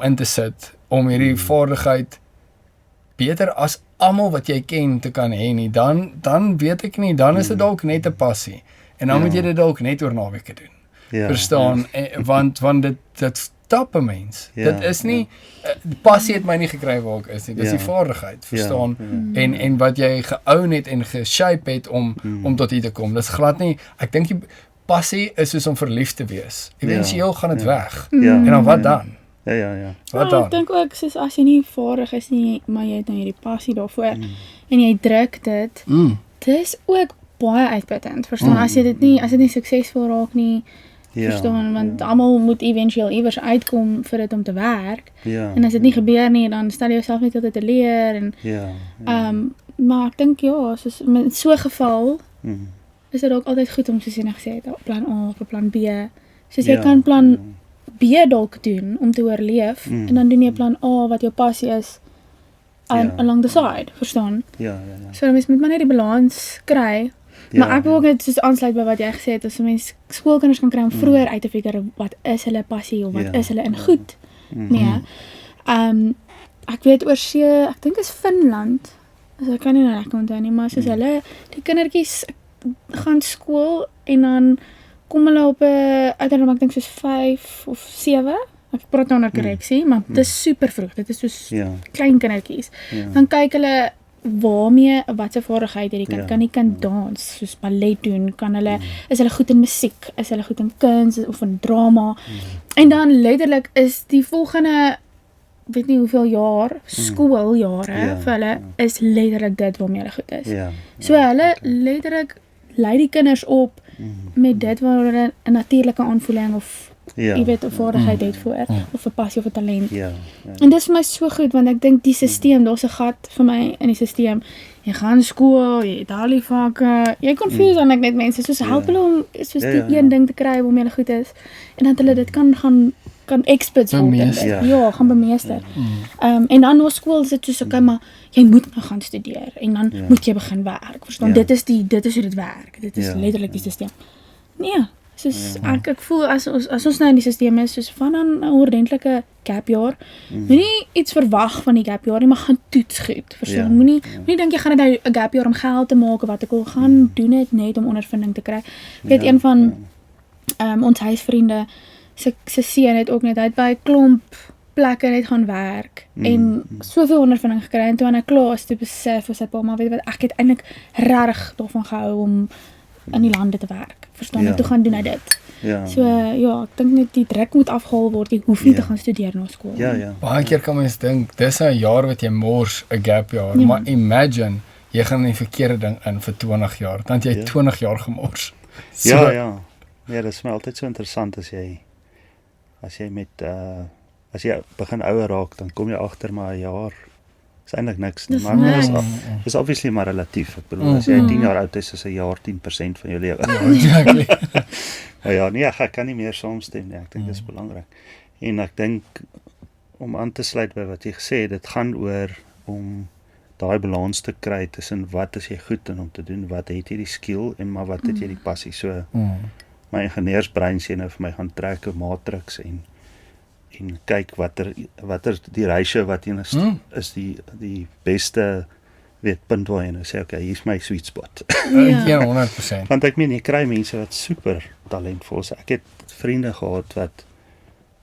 in te sit, om hierdie vaardigheid beter as almal wat jy ken te kan hê nie, dan weet ek nie, dan is dit dalk net 'n passie. En dan moet jy dit dalk net oor naweke doen. Verstaan? Want dit stap 'n mens. Dit is nie, passie het my nie gekry waar ek is nie, dis die vaardigheid, verstaan? En wat jy geown het en geshape het om tot hier te kom. Dis glad nie, ek dink die passie is soos om verlief te wees. Eventueel gaan dit weg. En dan wat dan? Wat dan? Ek dink ook, soos as jy nie vaardig is nie, maar jy het nou hierdie passie daarvoor, en jy druk dit, dis ook baie uitputtend, verstaan, as dit nie suksesvol raak nie, verstaan, want almal moet eventueel iewers uitkom vir dit om te werk, en as dit nie gebeur nie, dan stel jy jouself net altyd te leer, en, maar ek dink, soos, in so'n geval, is dit ook altyd goed om, soos jy nou gesê het, plan A of plan B, soos jy kan plan B dalk doen, om te oorleef, en dan doen jy plan A, wat jou passie is, along the side, verstaan? So, mens moet maar net die balans kry, maar ek wil ook net soos aansluit by wat jy gesê het, as mens skoolkinders kan kry om vroeër uit te figure, wat is hulle passie, of wat is hulle in goed, nee. Ek weet oor see, ek dink is Finland, as ek kan nie nou lekker onthou nie, maar soos hulle, die kindertjies gaan skool, en dan kom hulle op 'n ouderdom, ek dink soos 5 of 7, ek praat nou onder korreksie, maar dit is super vroeg, dit is soos klein kindertjies, dan kyk hulle waarmee, wat se vaardigheid hierdie kind, kan die kind dans, soos ballet doen, kan hulle, is hulle goed in musiek, is hulle goed in kuns, of in drama, en dan letterlik is die volgende, weet nie hoeveel jaar, skooljare, vir hulle, is letterlik dit waarmee hulle goed is. So hulle letterlik lei die kinders op, met dit waar hulle 'n natuurlike aanvoeling, of Ja. jy weet 'n vaardigheid het voor of 'n passie of 'n talent. Ja. En dis vir my so goed want ek dink die stelsel, daar's 'n gat vir my in die stelsel. Jy gaan skool, jy het al die vakke, jy confuse dan net mense soos help hulle om soos die een ding te kry waarmee hulle goed is en dat hulle dit kan experts word. Ja, gaan bemeester. En dan na skool is dit soos okay, maar jy moet nou gaan studeer en dan moet jy begin werk. Verstaan? Dit is hoe dit werk. Dit is letterlik die stelsel. Nee, soos ek voel as ons nou in die stelsel is, soos van 'n ordentlike gapjaar. Moenie iets verwag van die gapjaar nie, maar gaan toets goed. Verstaan? Moenie dink jy gaan dit nou 'n gapjaar om geld te maak of wat ek wil gaan doen dit net om ondervinding te kry. Ek weet een van ons huisvriende se seun het ook net uit by 'n klomp plekke net gaan werk en soveel ondervinding gekry en toe aan 'n klas toe besef vir sy pa maar weet wat ek het eintlik regtig daarvan gehou om in die lande te werk. Verstaan? En toe gaan doen hy dit. So ja, ek dink net die druk moet afgehaal word. Jy hoef nie te gaan studeer na skool. Baie keer kan mens dink dis 'n jaar wat jy mors, 'n gap jaar, maar imagine jy gaan in die verkeerde ding in vir 20 jaar, dan jy 20 jaar gemors. Ja, dit is my altyd so interessant as jy begin ouer raak, dan kom jy agter maar 'n jaar is eintlik niks nie, maar dit is obviously maar relatief. Ek bedoel, as jy 10 jaar oud is 'n jaar 10% van jou lewe. Exactly. Ek kan nie meer saamstem nie. Ek dink dit is belangrik. En ek dink om aan te sluit by wat jy gesê het, dit gaan oor om daai balans te kry tussen wat is jy goed in om te doen, wat het jy die skill en maar wat het jy die passie. So my ingenieursbrein sê nou vir my gaan trek 'n matrix en kyk watter die ratio wat jy is die beste punt waar jy nou sê okay, hier is my sweet spot. 100%. Want ek meen jy kry mense wat super talentvol is. Ek het vriende gehad wat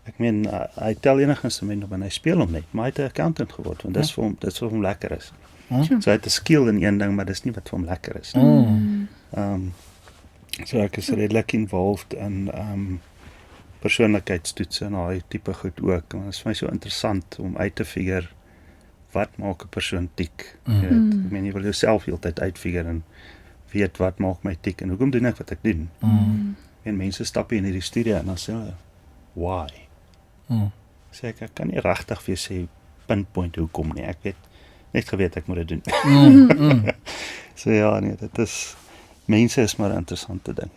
ek meen hy tel enige instrument op en hy speel hom net, maar hy het 'n accountant geword want dis vir hom lekker is. So hy het 'n skill in een ding, maar dis nie wat vir hom lekker is. So ek is redelik involved in persoonlikheidstoetse en daai tipe goed ook. En dit is vir my so interessant om uit te figure wat maak 'n persoon tik. Ek meen jy wil jouself heeltyd uitfigure en weet wat maak my tik en hoekom doen ek wat ek doen. En mense stap hier in hierdie studie en dan sê hulle why. Sê ek kan nie regtig vir jou sê pinpoint hoekom nie. Ek weet net geweet ek moet dit doen. So ja, nee, dit is mense is maar 'n interessante ding.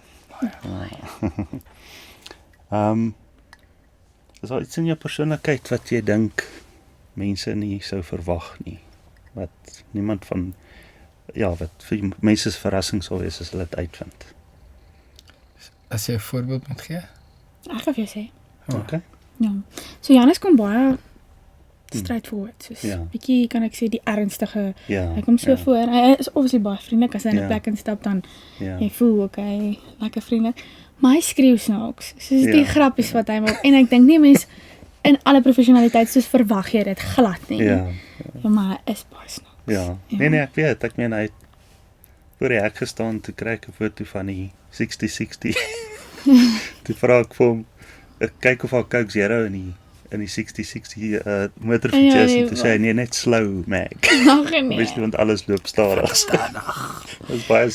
Is daar iets in jou persoonlikheid wat jy dink mense nie sou verwag nie? Wat niemand van wat vir mense se verrassing sal wees as hulle dit uitvind. As jy 'n voorbeeld moet gee? Ek gaan vir jou sê. Okay. Ja. So Janus kom baie straightforward. Soos bietjie kan ek sê die ernstige. Hy kom so voor. Hy is obviously baie vriendelik as hy in 'n plek instap dan jy voel okay, lekker vriendelik. Maar hy skreeu snaaks. Soos die grappies wat hy maak en ek dink nie mense in alle professionaliteit soos verwag jy dit glad nie. Ja, maar hy is baie snaaks. Nee, ek weet, ek meen hy het voor die hek gestaan toe kry ek 'n foto van die 60-60. Toe vra ek vir hom, ek kyk of al Coke Zero in die 60-60 motorfiets is en toe sê hy nee, net slow mag. Wees nie want alles loop stadig. Dat is baie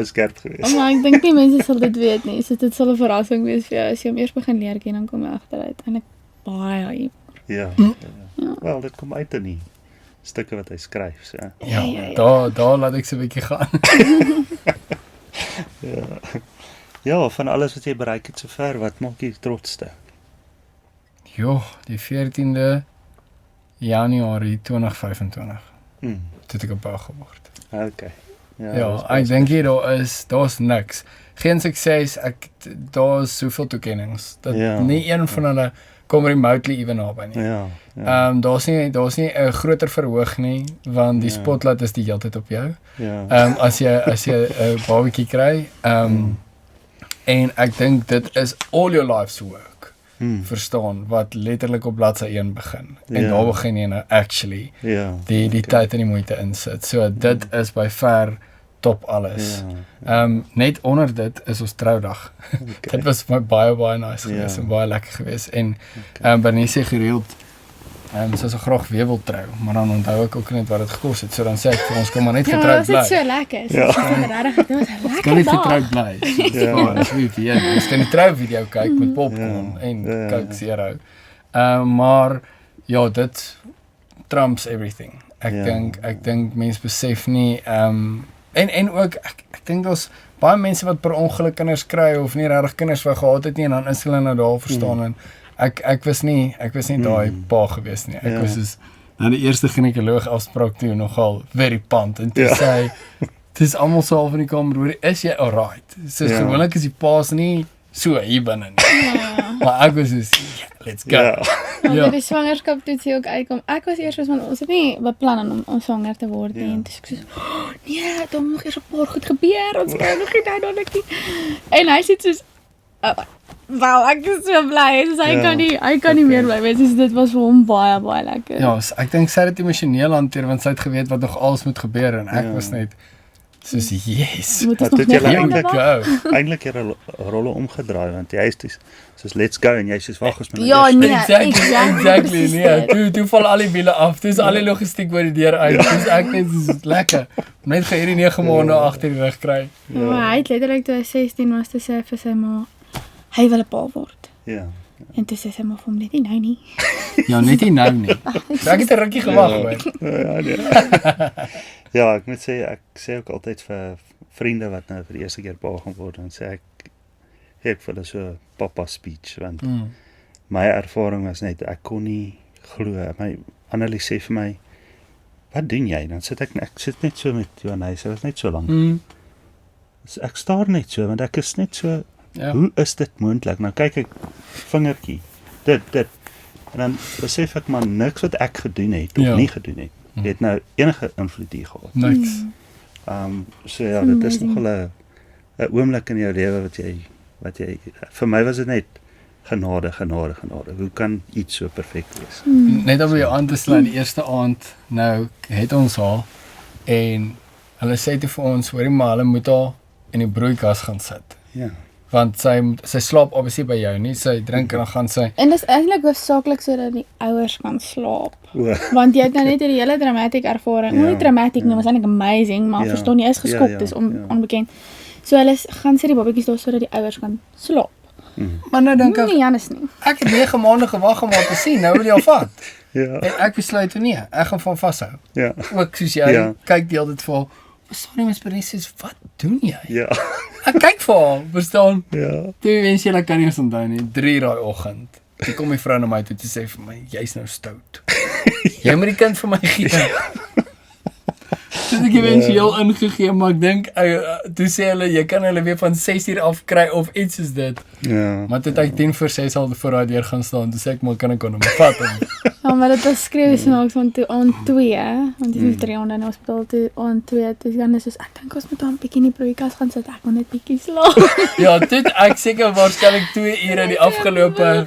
skerp geweest. Maar ek dink nie mense sal dit weet nie. So dit sal 'n verrassing wees vir jou as jy hom eers begin leer ken dan kom jy agteruit en ek baie wel dit kom uit in die stukke wat hy skryf so. Daar laat ek so 'n bietjie gaan. Ja, van alles wat jy bereik het sover, wat maak jy trotsste? Die 14de Januarie 2025. Toe ek 'n pa geword. Okay. Ek dink daar's niks. Geen sukses, daar's soveel toekennings. Dat nie een van hulle kom remotely ewen naby nie. Daar's nie 'n groter verhoog nie, want die spotlight is die hele tyd op jou. As jy 'n babatjie kry, en ek dink dit is all your life's work. Verstaan, wat letterlik op bladsy 1 begin. En daar begin jy nou actually die tyd en die moeite insit. So dit is by ver top alles. Net onder dit is ons troudag. Dit was baie nice geweest en baie lekker geweest. En Bernice gereeld Sy sou graag weer wil trou, maar dan onthou ek ook net wat dit gekos het. So dan sê ek vir ons kan maar net Ja, maar getroud was dit bly. so lekker. Ja. Dit was Ons lekker kan net dag. getroud bly. Ons kan die trouvideo kyk met popcorn en Coke Zero. Maar ja, dit trumps everything. Ek dink mense besef nie en ook ek dink daar's baie mense wat per ongeluk kinders kry of nie regtig kinders wou gehad het nie en dan is hulle nou daar verstaan en ek was nie daai pa gewees nie. Ek was soos na die eerste ginekoloog afspraak toe nogal very pumped en toe sê hy dis almal so half in die kamer hoor, is jy alright? So gewoonlik is die pa's nie so hier binne nie. Maar ek was soos let's go. Want die swangerskaptoetsie ook uitkom. Ek was eers soos, want ons het nie beplan om swanger te word nie. En dis ek soos, nee, daar moet nog eers 'n paar goed gebeur. Ons kan nog nie dadelik nie. En hy sê soos, wow, ek is so bly. Dus hy kan nie meer bly wees. Dus dit was vir hom baie, baie lekker. Ja, ek dink sy het dit emosioneel hanteer want sy het geweet wat nog alles moet gebeur en ek was net soos yes. Moet ons Wat nog het julle net eintlik eintlik julle rolle omgedraai want jy is soos let's go en jy sê wag ons moet Ja, nee, Exactly, nee. Toe val al die wiele af. Dis al die logistiek by die deur uit. Dis ek net soos lekker. Net gaan hierdie 9 maande agter die rug kry. Maar hy het letterlik toe hy 16 was te sê vir sy ma, hy wil 'n pa word. Ja. En toe sê sy maar vir hom net nie nou nie. Ja, net nie nou nie. Ek het 'n rukkie gewag hoor. Ja, nee. Ja, ek moet sê ek sê ook altyd vir vriende wat nou vir die eerste keer pa gaan word dan sê ek vir hulle so papa speech want my ervaring was net ek kon nie glo. My Annelie sê vir my wat doen jy? Dan sit ek sit net so met Johannes. Hy was net so lank. So ek staar net so want ek is net so hoe is dit moontlik? Nou kyk ek vingertjie. Dit en dan besef ek maar niks wat ek gedoen het of nie gedoen het. Jy het nou enige invloed hier gehad. Niks. So ja, dit is nogal 'n oomblik in jou lewe wat jy vir my was dit net genade. Hoe kan iets so perfek wees? Net om jou aan te sluit die eerste aand nou het ons haar en hulle sê toe vir ons hoorie maar hulle moet haar in die broeikas gaan sit. Ja. Want sy slaap obviously by jou nie, sy drink en dan gaan sy En dis eintlik hoofsaaklik sodat die ouers kan slaap. Want jy het nou net hierdie hele dramatic ervaring. Nie dramatic nie, was eintlik amazing, maar verstaan jy is geskok, dis onbekend. So hulle gaan sit die babatjies daar sodat die ouers kan slaap. Maar nou dink ek Nee, Janus nie. ek het 9 maande gewag om haar te sien, nou wil jy al vat. Ja. En ek besluit toe nee, ek gaan van vashou. Ja. Ook soos jy kyk die hele tyd vir haar, verstaan jy mens Bernice, wat doen jy? Ja. Ek kyk vir haar, verstaan? Ja. Toe wens jy kan nie eens onthou nie, 3 daai oggend. Toe kom my vrou na my toe te sê vir my, jy's nou stout. Jy moet die kind vir my gee. Toe ek eventueel ingegee, maar ek dink toe sê hulle jy kan hulle weer van 6 uur af kry of iets soos dit. Ja. Maar toe het ek 10:06 al voor daai deur gaan staan, toe sê ek maar kan ek hom vat hom. Ja, maar dit was skreeu snaaks want toe aan 2, want dit is 3 aande in die hospitaal toe aan 2, toe Janus soos ek dink ons moet hom 'n bietjie in die broeikas gaan sit, ek wil net bietjie slaap. Ja, toe het ek seker waarskynlik 2 ure die afgelope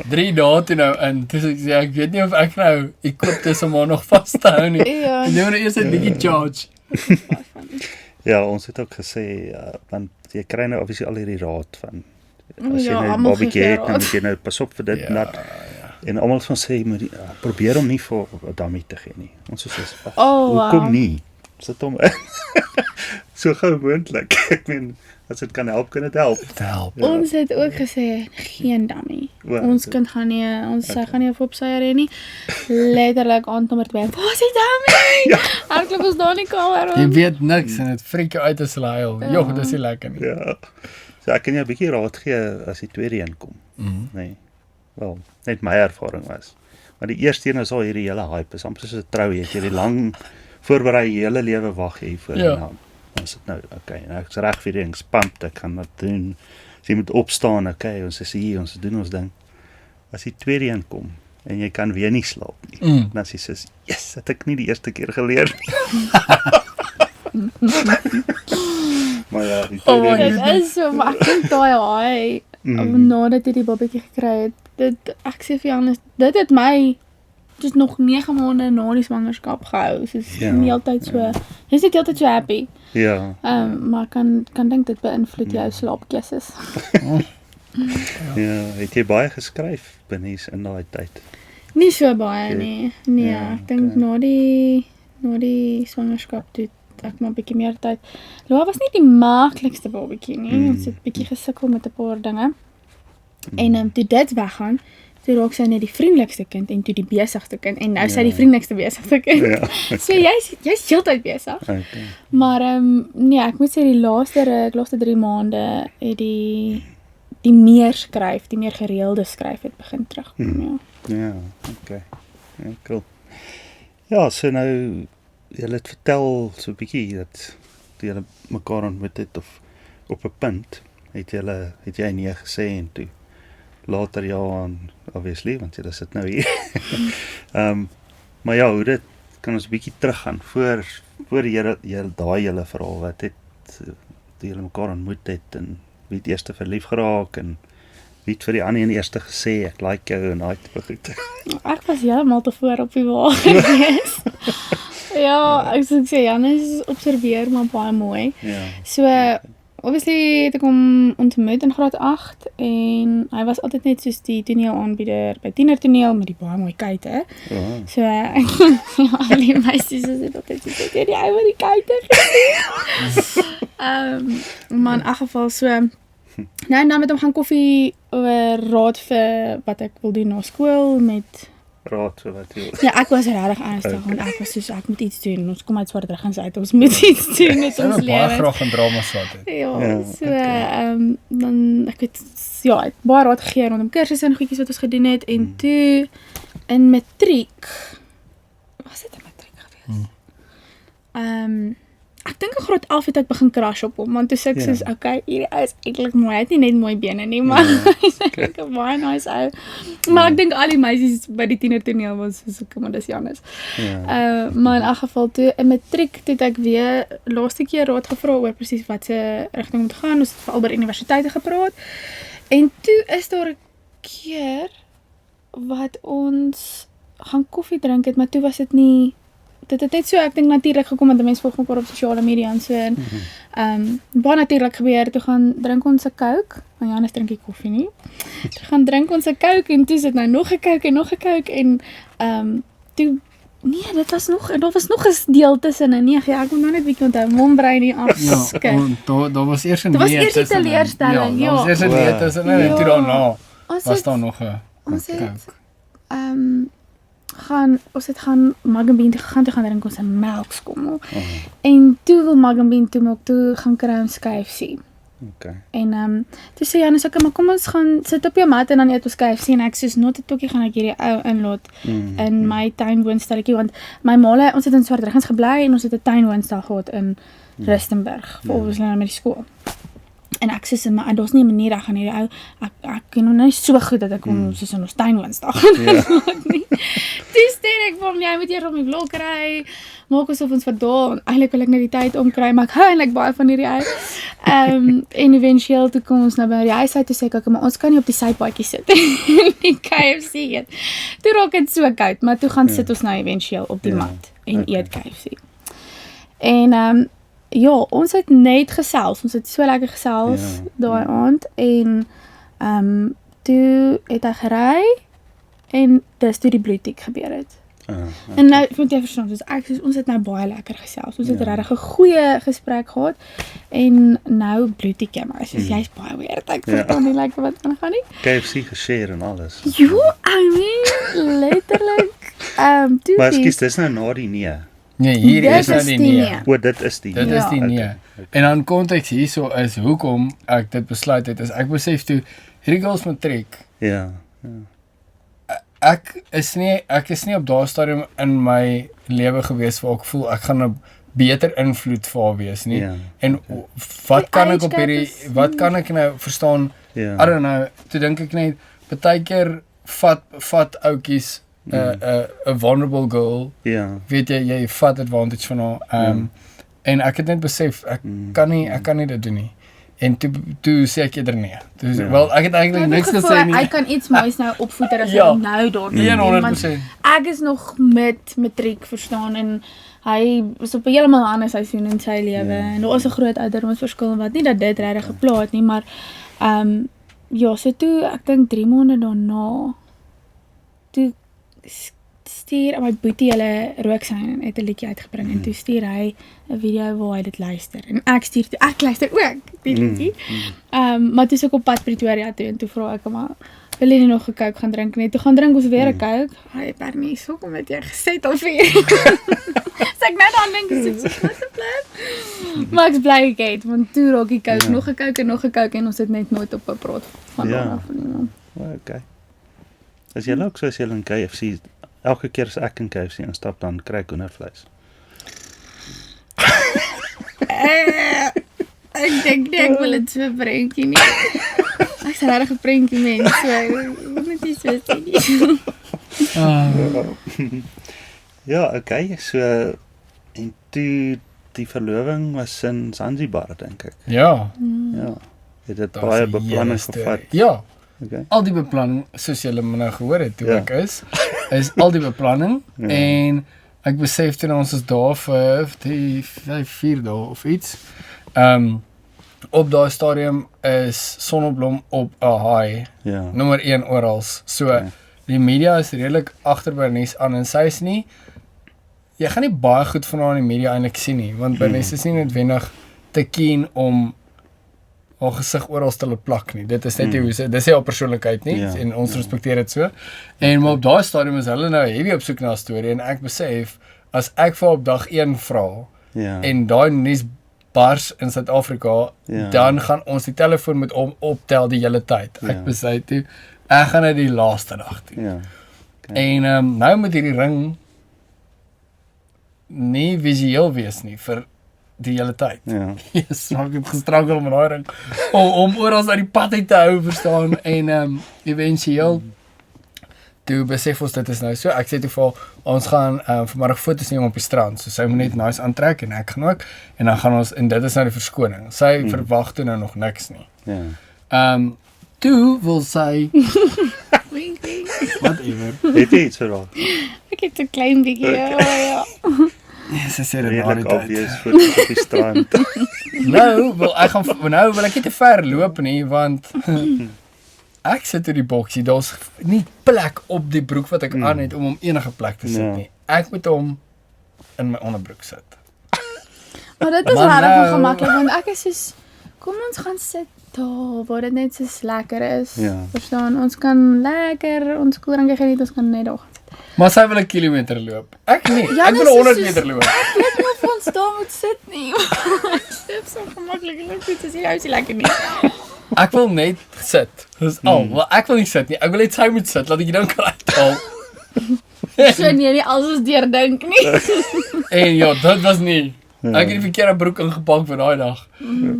3 dae toe nou in. Toe sê ek weet nie of ek nou equip is om haar nog vas te hou nie. Ja. En jy moet eers 'n bietjie charge. Ja, ons het ook gesê want jy kry nou obviously al hierdie raad van as jy Ja, nou 'n almal babatjie gee het, dan raad. moet jy nou pas op vir dit en dat. En almal van sê moet probeer hom nie vir 'n dummy te gee nie. Ons is hoekom nie? Sit hom in. So gou moontlik. Ek meen as dit kan help, kan dit help. Dit help. Ja. Ons het ook gesê geen dummy. Wow, Ons kind gaan nie, sy gaan nie op sy hê nie. Letterlik aand nommer 2. Waar is die dummy? Hardloop ons daar in die kamer Jy rond. weet niks en dit freak jou uit as hulle huil. Jogg, dis nie lekker nie. Ja. So ek kan jou 'n bietjie raad gee as die tweede een kom. Nee. Wel, net my ervaring was. Maar die eerste een is al hierdie hele hype, is amper soos 'n trou, jy het hierdie lang voorberei hele lewe wag hier voor Ja. nou. Ons sit nou, okay, nou ek's reg vir die ding, pumped, ek kan wat doen. As jy moet opstaan, okay, ons is hier, ons doen ons ding. As die tweede een kom en jy kan weer nie slaap nie. Dan sê jy soos, yes, het ek nie die eerste keer geleer nie. Maar ja, die tweede een Dit is so, maar ek dink daai nadat jy die babatjie gekry het, ek sê vir Janus, dit het my dis nog 9 maande na die swangerskap gehou. Soos nie altyd so. Jy's nie altyd so happy. Ja. Maar kan dink dit beïnvloed jou slaapkeuses. Ja, het jy baie geskryf Bernice in daai tyd? Nie so baie nie. Nee, Ja, ek dink na die swangerskap toe ek maar 'n bietjie meer tyd. Loa was nie die maklikste babatjie nie. Ons het bietjie gesukkel met 'n paar dinge. En toe dit weggaan, toe raak sy net die vriendelikste kind en toe die besigste kind en nou sy die vriendelikste besigste kind. Ja. So jy's heeltyd besig. Okay. Maar nee, ek moet sê die laaste 3 maande het die meer skryf, die meer gereelde skryf het begin terugkom, ja. Ja, okay. Ja, cool. Ja, so nou, julle het vertel so 'n bietjie dat julle mekaar ontmoet het of op 'n punt het jy nee gesê en toe later ja aan obviously want jy sit nou hier. Maar ja, hoe dit kan ons 'n bietjie teruggaan voor jy daai hele verhaal wat het toe julle mekaar ontmoet het en wie het eers verlief geraak en wie het vir die ander een eers gesê ek like jou en daai tipe goed. Ek was heeltemal te voor op die wa gewees. Ja, ek sê Janus observeer maar baie mooi. Ja. So obviously het ek hom ontmoet in graad 8 en hy was altyd net soos die toneelaanbieder by tienertoneel met die baie mooi kuite. Ja. So ja, al die meisies is altyd so dit die ou met die kuite gesien. Maar in elk geval so nou en dan met hom gaan koffie oor raad vir wat ek wil doen na skool met Raad so wat jy. ja, ek was regtig ernstig want ek was soos ek moet iets doen. Ons kom uit Swartrugens uit. Ons moet iets doen met ons baie lewens. graag in drama swat het. Ja, so dan ek het ja, het baie raad gegee rondom kursusse en goedjies wat ons gedoen het en toe in matriek was dit 'n matriek gewees. Ek dink in graad 11 het ek begin crush op hom want toe sê ek soos okay, hierdie ou is eintlik mooi. Hy het nie net mooi bene nie, maar hy's eintlik 'n baie nice ou. Maar ek dink al die meisies by die tienertoneel was so kom maar dis Janus. Maar in elk geval toe in matriek het ek weer laaste keer raad gevra oor presies wat se rigting moet gaan. Ons het veral by universiteite gepraat. En toe is daar 'n keer wat ons gaan koffie drink het, maar toe was dit nie dit het net so ek dink natuurlik gekom want mense volg mekaar op sosiale media en so en baie natuurlik gebeur. Toe gaan drink ons 'n Coke. Want Janus drink nie koffie nie. Toe gaan drink ons 'n Coke en toe sit nou nog 'n Coke en nog 'n Coke en toe nee, dit was nog daar was nog 'n deel tussenin. Nee, ek moet nou net bietjie onthou mombrein nie afskik. Ja, daar was eers 'n Dit was nee eers die tussenin. teleurstelling, Ja, daar was eers 'n nee tussenin en toe daarna was daar nog 'n ons het ons het gaan Magambien toe gegaan, toe gaan drink ons 'n melkskommel. En toe wil Magambien toe maak toe gaan kry ons KFC. Okay. En toe sê Janus okay, maar kom ons gaan sit op jou mat en dan eet ons KFC en ek soos not 'n tokkie gaan ek hierdie ou inlaat in my tuinwoonstelletjie want my maale ons het in Swartrugens gebly en ons het 'n tuinwoonstel gehad in Rustenburg vir ons met die skool. En ek sê maar daar's nie 'n manier ek gaan hierdie ou ek ken hom nou so goed dat ek hom soos in ons tuinwoonstel gaan nie. Dis stel ek vir hom jy moet eers op my blok ry. Maak asof ons verdwaal. Eintlik wil ek net die tyd omkry, maar ek hou eintlik baie van hierdie ou. En eventueel toe kom ons nou by die huis uit toe sê ek maar ons kan nie op die sypaadjie sit die KFC eet. Toe raak dit so koud, maar toe gaan sit ons nou eventueel op die mat en eet KFC. En ja, ons het net gesels. Ons het so lekker gesels daai aand en toe het hy gery en dis toe die bloedtiek gebeur het. En nou moet jy verstaan, soos ons het nou baie lekker gesels. Ons het regtig 'n goeie gesprek gehad en nou bloedtiek jy maar. Soos jy's baie weird. Ek verstaan nie lekker wat aangaan nie. KFC geshare en alles. Jo, I mean letterlik Maar ekskuus, dis nou na die nee. Nee, hier Dit is nou is die die nee. nee. O, dit is die. Dit is die nee. En dan konteks hierso is hoekom ek dit besluit het is ek besef toe hierdie girls matriek. Ja. Ek is nie op daardie stadium in my lewe gewees waar ek voel ek gaan 'n beter invloed vir haar wees nie. Ja. En wat kan ek op hierdie wat kan ek nou verstaan? Ja. I don't know. Toe dink ek net baie keer vat ouetjies 'n vulnerable girl. Ja. Weet jy vat advantage van haar. En ek het net besef ek kan nie dit doen nie. En toe sê ek eerder nee. Wel, ek het eintlik niks gesê nie. Hy kan iets moois nou opvoeder as hy nou daar doen. 100%. Ek is nog met matriek verstaan en hy was op 'n heeltemal ander seisoen in sy lewe en daar is 'n groot ouderdomsverskil wat nie dat dit regtig gepla het nie, maar ja, so toe ek dink 3 maande daarna toe stuur my boetie hulle rooksign het 'n liedjie uitgebring en toe stuur hy 'n video waar hy dit luister en ek luister ook die liedjie. Maar toe is ek op pad Pretoria toe en toe vra ek hom maar wil jy nie nog 'n Coke gaan drink nie? Toe gaan drink ons weer 'n Coke. Hy Bernie, so kom dit jy geset of hier. So ek nou dan dink ek so wat maar ek's bly ek het want toe raak die Coke nog 'n Coke en nog 'n Coke en ons het net nooit op 'n praat van af nie. Okay. As jy ook soos jy in KFC elke keer as ek in KFC instap dan kry ek hoendervleis. Ek dink nie ek wil dit so prentjie nie. Ek is regtig 'n prentjie mens, so ek moet net nie so sê nie. Ja, okay, so en toe die verloving was in Zanzibar dink ek. Ja. Ja. Het dit baie beplanning gevat. Ja. Okay. Al die beplanning, soos julle nou gehoor het toe ek is al die beplanning en ek besef toe ons is daar vir 4 dae of iets. Op daai stadium is Sonneblom op 'n high. Ja. Nommer 1 oral. So die media is redelik agter Bernice aan en sy is nie jy gaan nie baie goed van haar in die media eintlik sien nie, want Bernice is nie noodwendig te keen om haar gesig oral te laat plak nie. Dit is net hoe sy, dis nie haar persoonlikheid nie en ons respekteer dit so. En maar op daai stadium is hulle nou heavy op soek na 'n storie en ek besef as ek vir op dag 1 vra en daai nuus bars in Suid-Afrika, dan gaan ons die telefoon met optel die hele tyd. Ek besluit toe, ek gaan dit die laaste dag doen. Ja. En nou moet hierdie ring nie visueel wees nie vir die hele tyd. Ja. Yes, ek het gestruggle met daai ring om oral uit die pad uit te hou, verstaan, en eventueel toe besef ons dit is nou so, ek sê toe vir ons gaan vanmiddag foto's neem op die strand, so sy moet net nice aantrek en ek gaan ook, en dan gaan ons, en dit is nou die verskoning, sy verwag toe nou nog niks nie. Ja. Toe wil sy whatever. Het jy iets vir haar? Ek het 'n klein bietjie, ja. Sy sê dit Redelijk obvious foto's op die strand. Nou wil ek nie te ver loop nie, want ek sit in die boksie, daar's nie plek op die broek wat ek aan het om enige plek te sit nie. Ek moet hom in my onderbroek sit. Maar dit is regtig gemaklik want ek is soos kom ons gaan sit daar waar dit net so lekker is. Verstaan, ons kan lekker ons koeldrankie geniet, ons kan net daar gaan sit. Maar sy wil 1 kilometer loop. Ek nie. Ja, ek wil 100 meter loop. Ek weet nie of ons daar moet sit nie. Dit is so gemaklik, dit is nie lekker nie. Ek wil net sit. Dis al. Wel, ek wil nie sit nie. Ek wil net sy moet sit, laat ek dan kan uithaal. So nie alles deurdink nie. En ja, dit was nie. Ek het die verkeerde broek ingepak vir daai dag.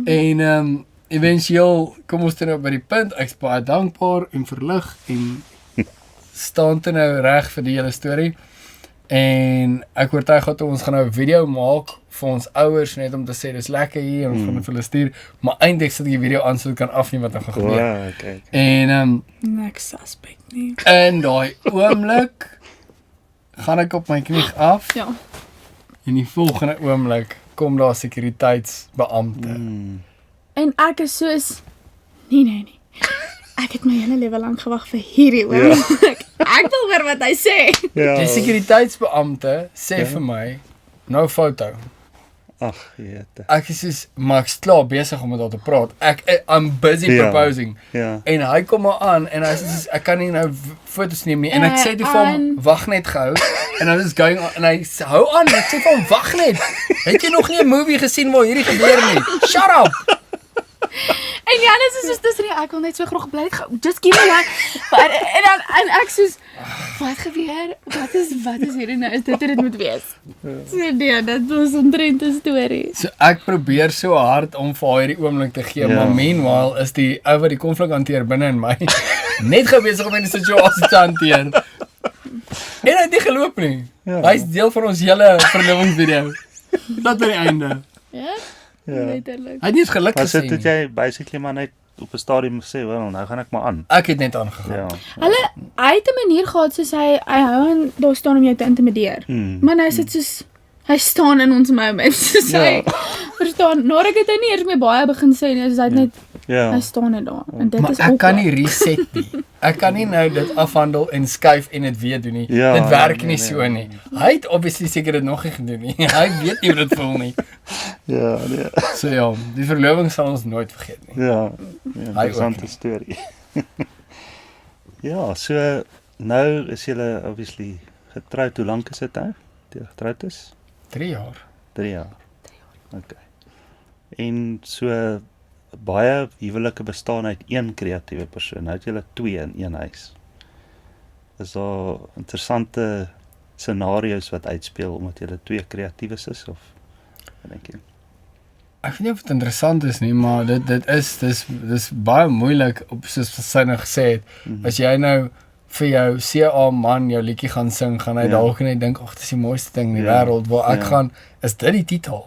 En eventueel kom ons toe nou by die punt. Ek's baie dankbaar en verlig en staan toe nou reg vir die hele storie. En ek oortuig dat ons gaan nou 'n video maak vir ons ouers net om te sê dis lekker hier en ons gaan dit vir hulle stuur, maar eintlik sit ek die video aan sodat ek kan afneem wat nou gaan gebeur. Okay. En niks suspect nie. in daai oomblik gaan ek op my knie af. Ja. En die volgende oomblik kom daar sekuriteitsbeampte. En ek is soos nee. Ek het my hele lewe lank gewag vir hierdie oomblik. Ek wil hoor wat hy sê. Die sekuriteitsbeampte sê vir my nou foto. Ag, jete. Ek is soos, maar ek's klaar besig om met haar te praat. I'm busy proposing. En hy kom maar aan en hy sê ek kan nie nou foto's neem nie. En ek sê toe vir hom wag net gehou. En dan is going on en hy sê hou aan. Ek sê vir hom wag net. Het jy nog nie 'n movie gesien waar hierdie gebeur nie? Shut up. En Janus is soos tussen nie, ek wil net so graag bly just give me one. En ek soos wat gebeur? Wat is hierdie nou? Is dit moet wees? So nee, dit was 'n omtrent storie. So ek probeer so hard om vir haar hierdie oomblik te gee, maar meanwhile is die ou wat die konflik hanteer binne in my net besig om in die situasie te hanteer. En hy het nie geloop nie. Hy is deel van ons hele verlovingsvideo. Tot by die einde. Ja? Letterlik. Hy het nie eens geluk gesien. Was dit jy basically maar net op 'n stadium sê, wel, nou gaan ek maar aan. Ek het net aangegaan. Hy het 'n manier gehad soos hy hou aan daar staan om jou te intimideer. Maar nou sit soos hy staan in ons moments. Soos hy verstaan, nadat ek dit nie eers meer baie begin sê nie, hy het net Ja. Hy staan net daar. En dit Maar is ek kan awkward. nie reset nie. Ek kan nie nou dit afhandel en skuif en dit weer doen nie. Ja, Dit werk nee, nie nee, so nie. Hy het obviously seker dit nog nie gedoen nie. Hy weet nie hoe dit voel nie. Ja, nee. So ja, die verloving sal ons nooit vergeet nie. Ja, Hy interessante ook storie. Ja, so nou is julle obviously getroud. Hoe lank is dit nou? Jy getroud is? 3 jaar. 3 jaar. Okay. En so baie huwelike bestaan uit een kreatiewe persoon. Nou het julle 2 in een huis. Is daar interessante scenario's wat uitspeel omdat julle 2 kreatiewes is of wat dink jy? Ek weet nie of dit interessant is nie, maar dis baie moeilik op soos sy nou gesê het. As jy nou vir jou CA man jou liedjie gaan sing, gaan hy dalk net dink, ag, dis die mooiste ding in die wêreld, waar ek gaan, is dit die titel?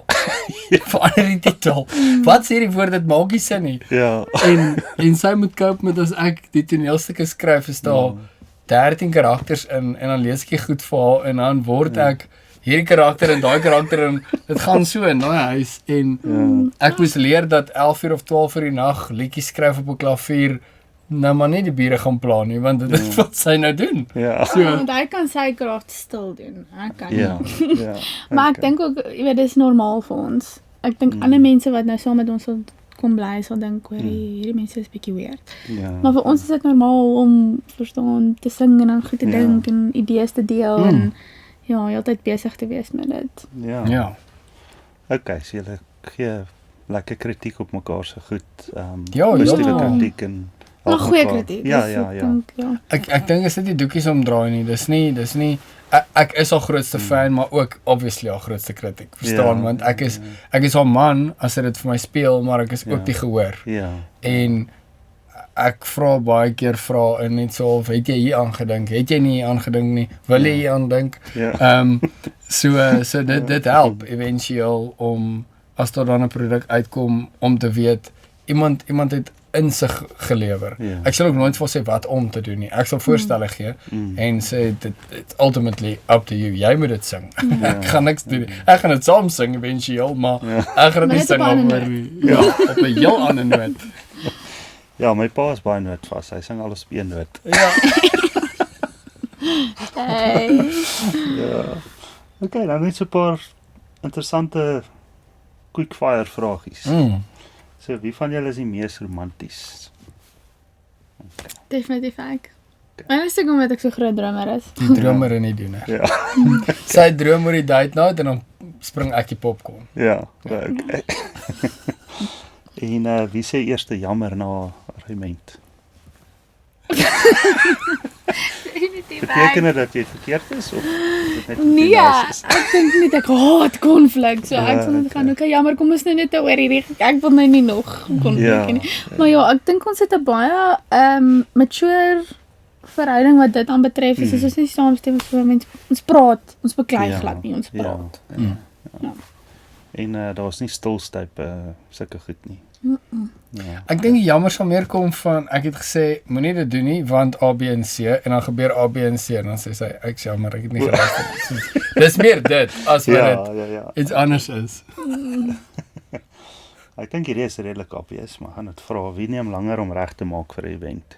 Verander die titel. Wat sê die woord, dit maak nie sin nie. Ja. En sy moet cope met as ek die toneelstukke skryf, is daar 13 karakters in, en dan lees ek goed vir haar, en dan word ek hierdie karakter en daai karakter, en dit gaan so in daai huis, en ek moes leer dat 11 uur of 12 uur die nag liedjies skryf op 'n klavier, nou maar nie die bure gaan pla nie, want dit is wat sy nou doen. Ja. So, want hy kan sy kraag stil doen. Ek kan Ja. nie. Ja. Maar ek dink ook, jy weet, dis normaal vir ons. Ek dink ander mense wat nou saam met ons sal kom bly, sal dink, hoor, hierdie mense is bietjie weird. Ja. Maar vir ons is dit normaal om, verstaan, te sing en dan goed te dink en idees te deel en ja, heeltyd besig te wees met dit. Ja. Ja. Okay, so julle gee lekker kritiek op mekaar se goed. Ja, positiewe ja. kritiek en Maar help goeie mekaar. kritiek. Ja, dus ja, ek ja. dink, ja. Ek dink is dit die doekies omdraai nie. Dis nie ek is haar grootste fan, maar ook obviously haar grootste kritiek. Verstaan, want ek is haar man as sy dit vir my speel, maar ek is ook die gehoor. Ja. En ek vra baie keer en net so of het jy hier aan gedink? Het jy nie hier aan gedink nie? Wil jy hier aan dink? Ja. So dit help eventueel om as daar dan 'n produk uitkom om te weet iemand het insig gelewer. Ja. Ek sal ook nooit vir sê wat om te doen nie. Ek sal voorstelle gee en sê it's ultimately up to you. Jy moet dit sing. Ek gaan niks doen. Ek gaan dit saam sing eventueel, maar ek gaan dit Maar nie net sing op 'n ander oor nie. Ja, op 'n heel ander noot. Ja, my pa is baie nootvas. Hy sing alles op een noot. Ja. Hey. Ja. Okay, dan net so 'n paar interessante quickfire vragies. So, wie van julle is die mees romanties? Definitief ek. En is ek omdat ek so groot dromer is. Die dromer en die doener. Ja. Sy droom oor die date night en dan spring ek die popcorn. Ja, okay. En wie sê eerste jammer na argument? Beteken dit dat jy verkeerd is of dit net Nee, is? ek dink net ek haat konflik. So ek sal net gaan, okay, jammer, kom ons nou net oor hierdie. Ek wil nou nie nog konflik nie. Maar ja, ek dink ons het 'n baie mature verhouding wat dit aanbetref. Is ons nie saamstem so mense ons praat, ons beklei glad nie, ons praat. Ja. En daar's nie stilstype sulke goed nie. Ja. Ek dink die jammer sal meer kom van ek het gesê moenie dit doen nie want A B en C en dan gebeur A B en C en dan sê sy ek's jammer ek het nie geluister nie. Dis meer dit as wat dit iets anders is. Ek dink hierdie is redelik obvious, maar gaan dit vra wie neem langer om reg te maak vir 'n event?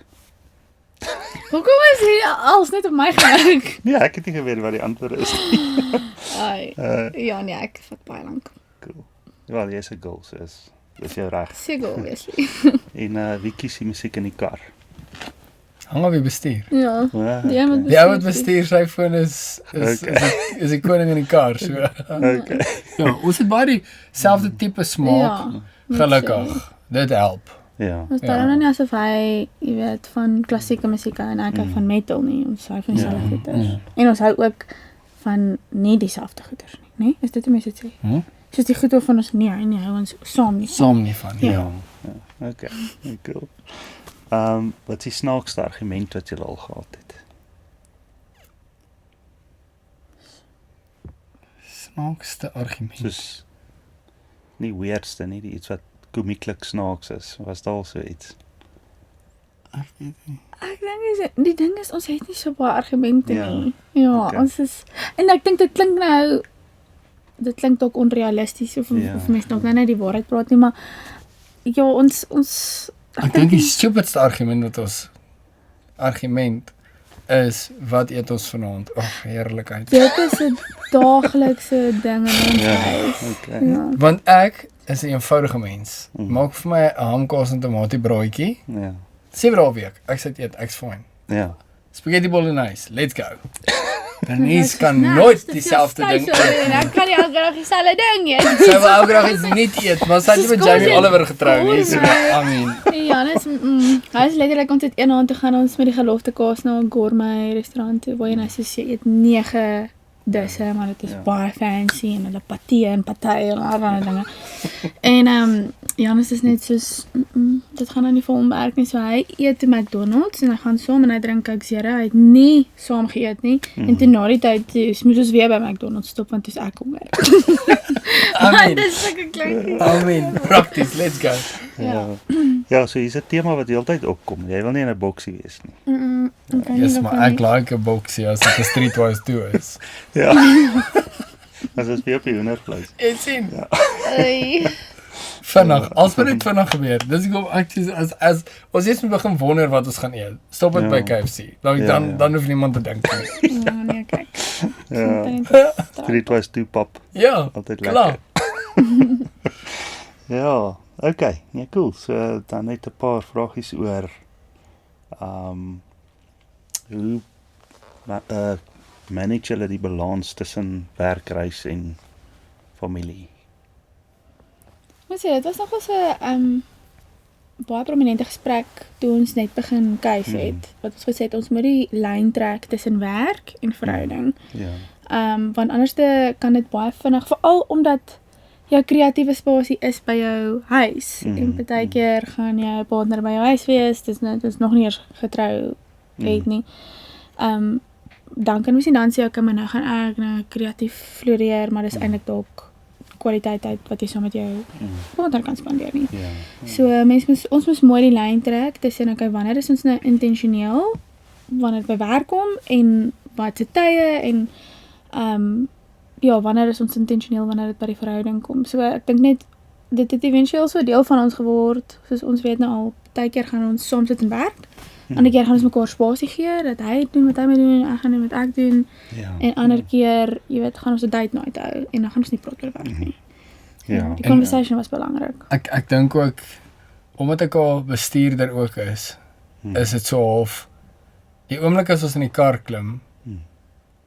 Hoekom is hier alles net op my gewerk? Nee, ek het nie geweet wat die antwoord is nie. Ai. Ja, nee, ek vat baie lank. Cool. Wel, jy's 'n girl, so dis jou reg. Seker obviously. En wie kies die musiek in die kar? Hang af wie bestuur. Ja. Ja, Die ou wat bestuur sy foon is die koning in die kar. So. Okay. Ja, ons het baie dieselfde tipe smaak. Ja. Gelukkig. Dit help. Ja. Ons daarom nou nie asof hy, jy weet, van klassieke musiek hou en ek hou van metal nie. Ons hou van dieselfde goeters. En ons hou ook van nie dieselfde goeters nie, né? Is dit hoe mense dit sê? Soos die goed waarvan ons nie hou ons saam nie. Saam nie van. Ja. Okay. Cool. Wat is die snaakste argument wat jy al gehad het? Snaakste argument. Soos nie weirdste nie, iets wat komieklik snaaks is. Was daar al so iets? Ek dink die ding is ons het nie so baie argumente nie. Ja, ons is en ek dink dit klink dalk onrealisties of mense dalk nou net die waarheid praat nie, maar ja, ons Ek dink die stupidste argument is, wat eet ons vanaand? Ag, heerlikheid. dit is 'n daaglikse ding in ons Ja, huis. okay. Ja. Want ek is 'n eenvoudige mens. Maak vir my 'n hamkaas en tomatie braaitjie. Ja, 7 dae 'n week. Ek sê eet, ek's fine. ja, Spaghetti bolognese, let's go. Denise kan nooit dieselfde ding eet. Ek kan nie elke dag dieselfde ding eet. Sy wil elke dag iets nuut eet, maar sy het met Jamie Oliver getrou nie. So, I mean, Janus, hy is letterlik ons het een aand toe gaan ons met die gelofte kaas na 'n gourmet restaurant toe waar jy nou soos jy eet 9 disse, maar dit is baie fancy en hulle patee en party en allerlei dinge. En Janus is net soos dit gaan nou nie vir hom werk nie, so hy eet te McDonald's en hy gaan saam en hy drink Coke Zero. Hy het nie saam geëet nie. En toe na die tyd moes ons weer by McDonald's stop want toe is ek kom werk. I Dit is sulke klein. mean, practice, let's go. ja. Ja, so hier's 'n tema wat heeltyd opkom. Jy wil nie in 'n boksie wees nie. Yes, maar ek like 'n boxie as dit 'n streetwise toe is. Ja. As is weer op die hoendervleis. Jy sien. Ai. Vinnig, als wat dit vinnig gebeur. Dis hoekom ek as ons eers moet begin wonder wat ons gaan eet. Stop dit Ja. by KFC. Like, Ja, dan ja. dan hoef niemand te dink nie. Ja, nee, kyk. Ja, streetwise toe pap. Ja, Altyd klaar. lekker. Ja, okay. Ja, cool. So dan net 'n paar vragies oor hoe manage julle die balans tussen werk, reis en familie? Moet sê, dit was nogal so 'n baie prominente gesprek toe ons net begin kuif het. Wat ons gesê het ons moet die lyn trek tussen werk en verhouding. Ja. Want anders kan dit baie vinnig, veral omdat jou kreatiewe spasie is by jou huis. En partykeer gaan jou partner by jou huis wees, dis nog nie eers getrou het nie. Dan kan mens nie dan sê okay, maar nou gaan ek nou kreatief floreer, maar dis eintlik dalk kwaliteit tyd wat jy saam met jou partner kan spandeer nie. Ja. So ons moet mooi die lyn trek tussen okay, wanneer is ons nou intentioneel wanneer dit by werk kom en wat se tye en ja, wanneer is ons intentioneel wanneer dit by die verhouding kom. So ek dink net dit het eventueel so deel van ons geword. Soos ons weet nou al, partykeer gaan ons soms sit en werk. Ander keer gaan ons mekaar spasie gee dat hy doen wat hy moet doen en ek gaan doen wat ek doen. Ja. En ander keer, jy weet, gaan ons 'n date night hou en dan gaan ons nie praat oor werk nie. Ja. Die conversation was belangrik. Ek dink ook omdat ek al bestuurder ook is dit so half die oomblik as ons in die kar klim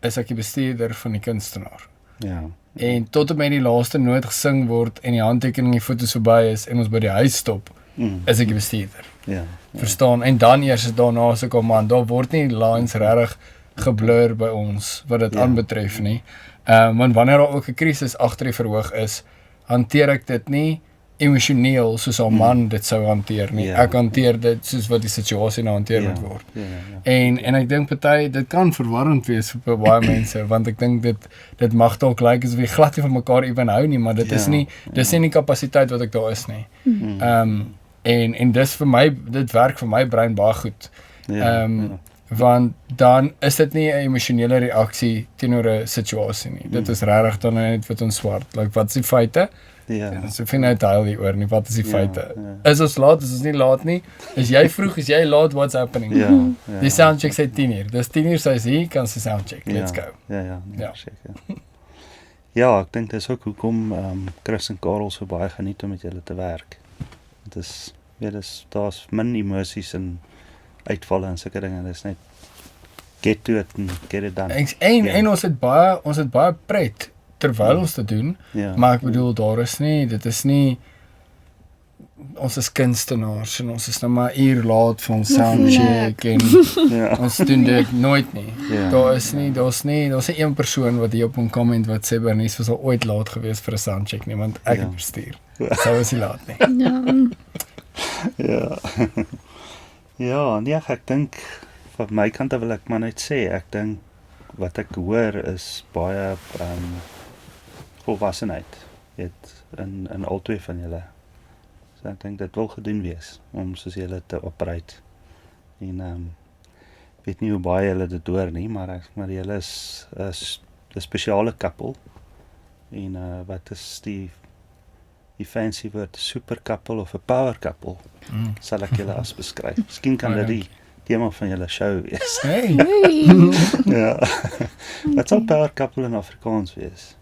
is ek die bestuurder van die kunstenaar. Ja. En tot en met die laaste noot gesing word en die handtekening en die foto's verby is en ons by die huis stop, is ek die bestuurder. Ja. Verstaan? En dan eers is daarna as ek kom man, daar word nie lines regtig geblur by ons wat dit aanbetref nie. Want wanneer daar ook 'n krisis agter die verhoog is, hanteer ek dit nie emosioneel soos 'n man dit sou hanteer nie. Ja. Ek hanteer dit soos wat die situasie nou hanteer moet word. Ja. En ek dink party dit kan verwarrend wees vir baie mense want ek dink dit mag dalk lyk asof jy glad nie van mekaar ewen hou nie, maar dit is nie dis nie die kapasiteit wat ek daar is nie. En dis vir my dit werk vir my brein baie goed. Want dan is dit nie 'n emosionele reaksie teenoor 'n situasie nie. Dit is regtig dan net wit en swart. Like wat is die feite? Ja. En so vind uit huil hier oor nie. Wat is die feite? Is ons laat? Is ons nie laat nie? Is jy vroeg? Is jy laat? What's happening? Ja. Die soundcheck sê 10:00. Dis 10:00 sy is hier, kan sy soundcheck. Let's go. Ja, Ja. seker. Ja, ek dink dis ook hoekom Chris en Karel so baie geniet om met julle te werk. Dit is daar's min emosies en uitvalle en sulke dinge. Dis net get to it and get it done. En ons het baie pret terwyl ons dit doen. Ja. Maar ek bedoel dit is nie ons is kunstenaars en ons is nou maar 'n uur laat vir ons soundcheck en Ja. ons doen dit nooit nie. Ja. Daar's nie een persoon wat hier op 'n comment wat sê Bernice was al ooit laat geweest vir 'n soundcheck nie, want ek het bestuur. Sou was nie laat nie. Ja. Ja. Ja, nee, ek dink van my kant af wil ek maar net sê, ek dink wat ek hoor is baie volwassenheid in albei van julle. So ek dink dit wil gedoen wees om soos julle te operate. En weet nie hoe baie julle dit hoor nie, maar julle is 'n spesiale koppel. En wat is die die fancy woord super couple of 'n power couple sal ek julle as beskryf. Miskien kan dit die tema van julle show wees. Hey. Ja. Wat sal power couple in Afrikaans wees?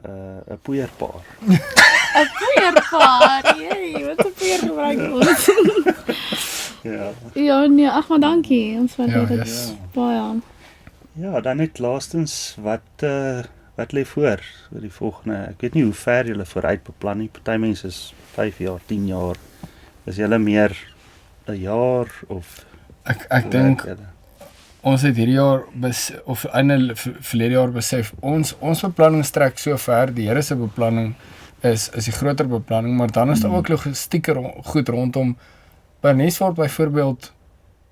'n poeierpaar. 'n poeierpaar. Jee, wat 'n poeier gebruik ons. Ja. Ja, nee, ag maar dankie. Ons waardeer dit yes. baie. Ja, dan net laastens wat lê voor die volgende. Ek weet nie hoe ver julle vooruit beplan nie. Party mense is 5 jaar, 10 jaar. Is julle meer 'n jaar of Ek dink ons het hierdie jaar of einde verlede jaar besef ons beplanning strek so ver. Die Here se beplanning is die groter beplanning, maar dan is daar ook logistieke goed rondom. Bernice word byvoorbeeld